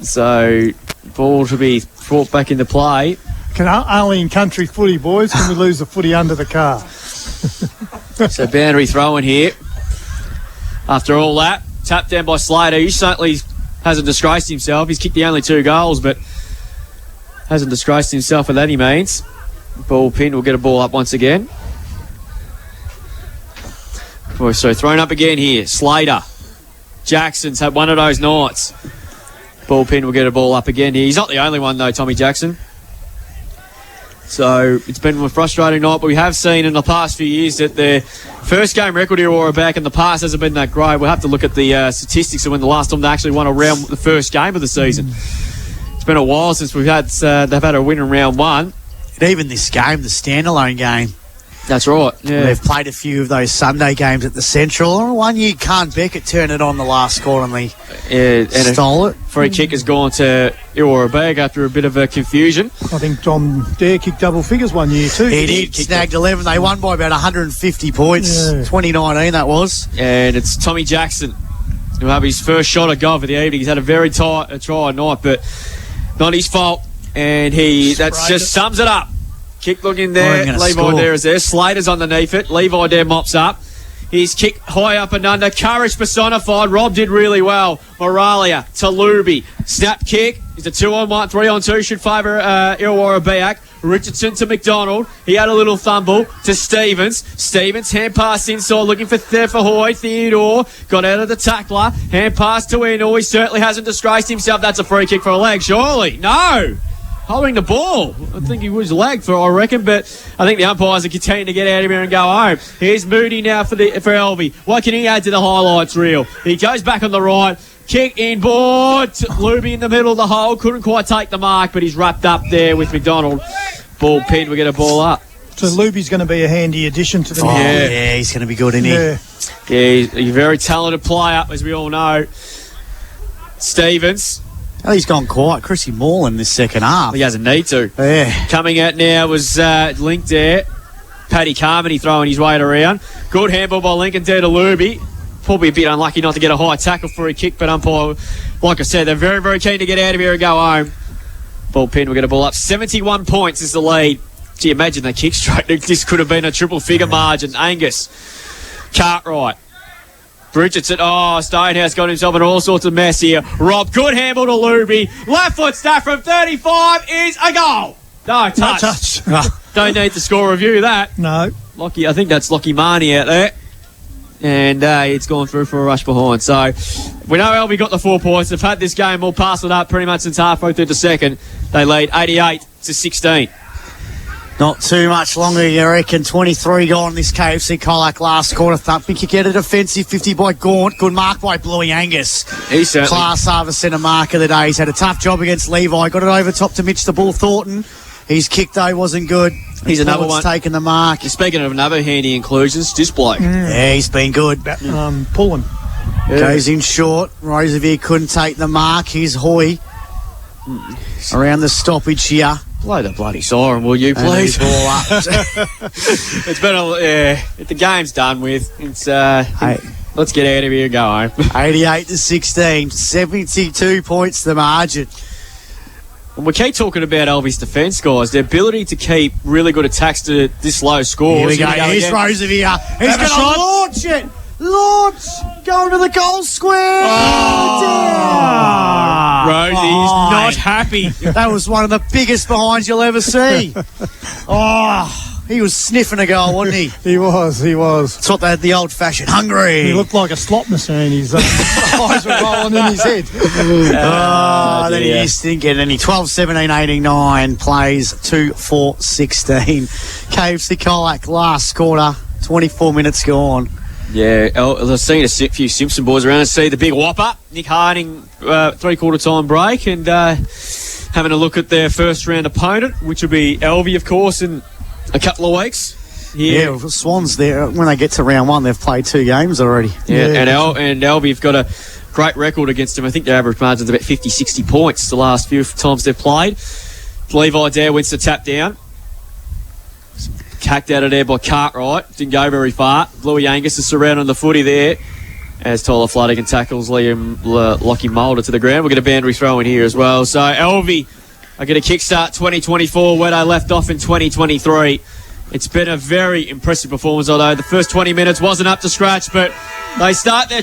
So, ball to be brought back into play. Only in country footy, boys, can we lose the footy under the car. So, boundary throwing here. After all that, tapped down by Slater. He certainly hasn't disgraced himself. He's kicked the only 2 goals, but hasn't disgraced himself with any means. Ball pinned. We'll get a ball up once again. So, thrown up again here. Slater. Jackson's had one of those nights. Ball pinned. We'll get a ball up again here. He's not the only one, though, Tommy Jackson. So it's been a frustrating night, but we have seen in the past few years that the first game record Irrewarra-Beeac in the past hasn't been that great. We'll have to look at the statistics of when the last time they actually won the first game of the season. It's been a while since they've had a win in round 1. And even this game, the standalone game, That's right. Yeah. they've played a few of those Sunday games at the Central. One year, Khan Beckett turned it on the last score and they stole it. Free kick has gone to Irrewarra-Beeac after a bit of a confusion. I think Tom Dare kicked double figures one year too. He did. Snagged 11. They won by about 150 points. Yeah. 2019, that was. And it's Tommy Jackson who'll have his first shot at goal for the evening. He's had a very try night, but not his fault. And that just sums it up. Kick looking there. Levi Dare is there. Slater's underneath it. Levi Dare mops up. His kick high up and under. Courage personified. Rob did really well. Moralia, Talubi. Snap kick. It's a 2-on-1, 3-on-2. Should favour Irrewarra-Beeac. Richardson to McDonald. He had a little fumble to Stevens. Stevens hand pass inside looking for Thefahoy. Theodore got out of the tackler. Hand pass to Enor. He certainly hasn't disgraced himself. That's a free kick for a leg. Surely. No. Holding the ball. I think he was lagged I reckon, but I think the umpires are continuing to get out of here and go home. Here's Moody now for Alvie. What can he add to the highlights reel? He goes back on the right. Kick inboard. Luby in the middle of the hole. Couldn't quite take the mark, but he's wrapped up there with McDonald. Ball pinned. We get a ball up. So Luby's going to be a handy addition to the Oh, team. yeah, he's going to be good, isn't he? Yeah. Yeah, he's a very talented player, as we all know. Stevens. Oh, he's gone quiet. Chrissy Moore in this second half. He hasn't need to. Yeah. Coming out now was linked there. Paddy Carmody throwing his weight around. Good handball by Lincoln there to Luby. Probably a bit unlucky not to get a high tackle for a kick, but umpire, like I said, they're very, very keen to get out of here and go home. Ball pin, we'll get a ball up. 71 points is the lead. Gee, imagine they kick straight. This could have been a triple figure margin. Angus. Cartwright. Bridgetson. Stonehouse got himself in all sorts of mess here. Rob, good handball to Luby. Left foot snap from 35 is a goal. No touch. Don't need to score review that. No. Lockie, I think that's Lockie Marnie out there. And it's gone through for a rush behind. So we know Alvie got the 4 points. They've had this game all parcelled up pretty much since halfway through the second. They lead 88-16. Not too much longer, you reckon. 23 gone in this KFC Colac last quarter. Thumping kick out a defensive 50 by Gaunt. Good mark by Bluey Angus. He's certainly... Class Harvest centre mark of the day. He's had a tough job against Levi. Got it over top to Mitch the Bull Thornton. His kick, though, wasn't good. He's another one. Taking the mark. Speaking of another handy inclusions, this bloke. Yeah, he's been good. Pulling. Yeah. Goes in short. Roosevelt couldn't take the mark. Here's Hoy. Around the stoppage here. Blow the bloody siren, will you, please? Ball up. It's been the game's done with. It's let's get out of here and go home. 88-16, 72 points the margin. And we keep talking about Alvie's defence, guys. Their ability to keep really good attacks to this low score. Here we go. Here's Roosevelt. He's going to launch it. Going to the goal square. Rosie's not happy. That was one of the biggest behinds you'll ever see. He was sniffing a goal, wasn't he? He was. That's what they had, the old-fashioned hungry. He looked like a slot machine. His eyes were rolling in his head. Then he just didn't get any. 12, 17, 18, 9 plays 2, 4, 16. KFC Colac last quarter, 24 minutes gone. Yeah, I've seen a few Simpson boys around and see the big whopper. Nick Harding, three-quarter time break, and having a look at their first-round opponent, which will be Alvie, of course, in a couple of weeks. Yeah, Swans there, when they get to round one, they've played 2 games already. Yeah. And Alvie have got a great record against them. I think their average margin's about 50, 60 points the last few times they've played. Levi Dare wins the tap down. Cacked out of there by Cartwright. Didn't go very far. Bluey Angus is surrounding the footy there as Tyler Flanagan tackles Lockie Mulder to the ground. We'll get a boundary throw in here as well. So Alvie are going to kickstart 2024 where they left off in 2023. It's been a very impressive performance, although the first 20 minutes wasn't up to scratch, but they start their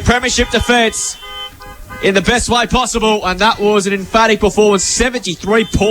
premiership defence in the best way possible, and that was an emphatic performance. 73 points.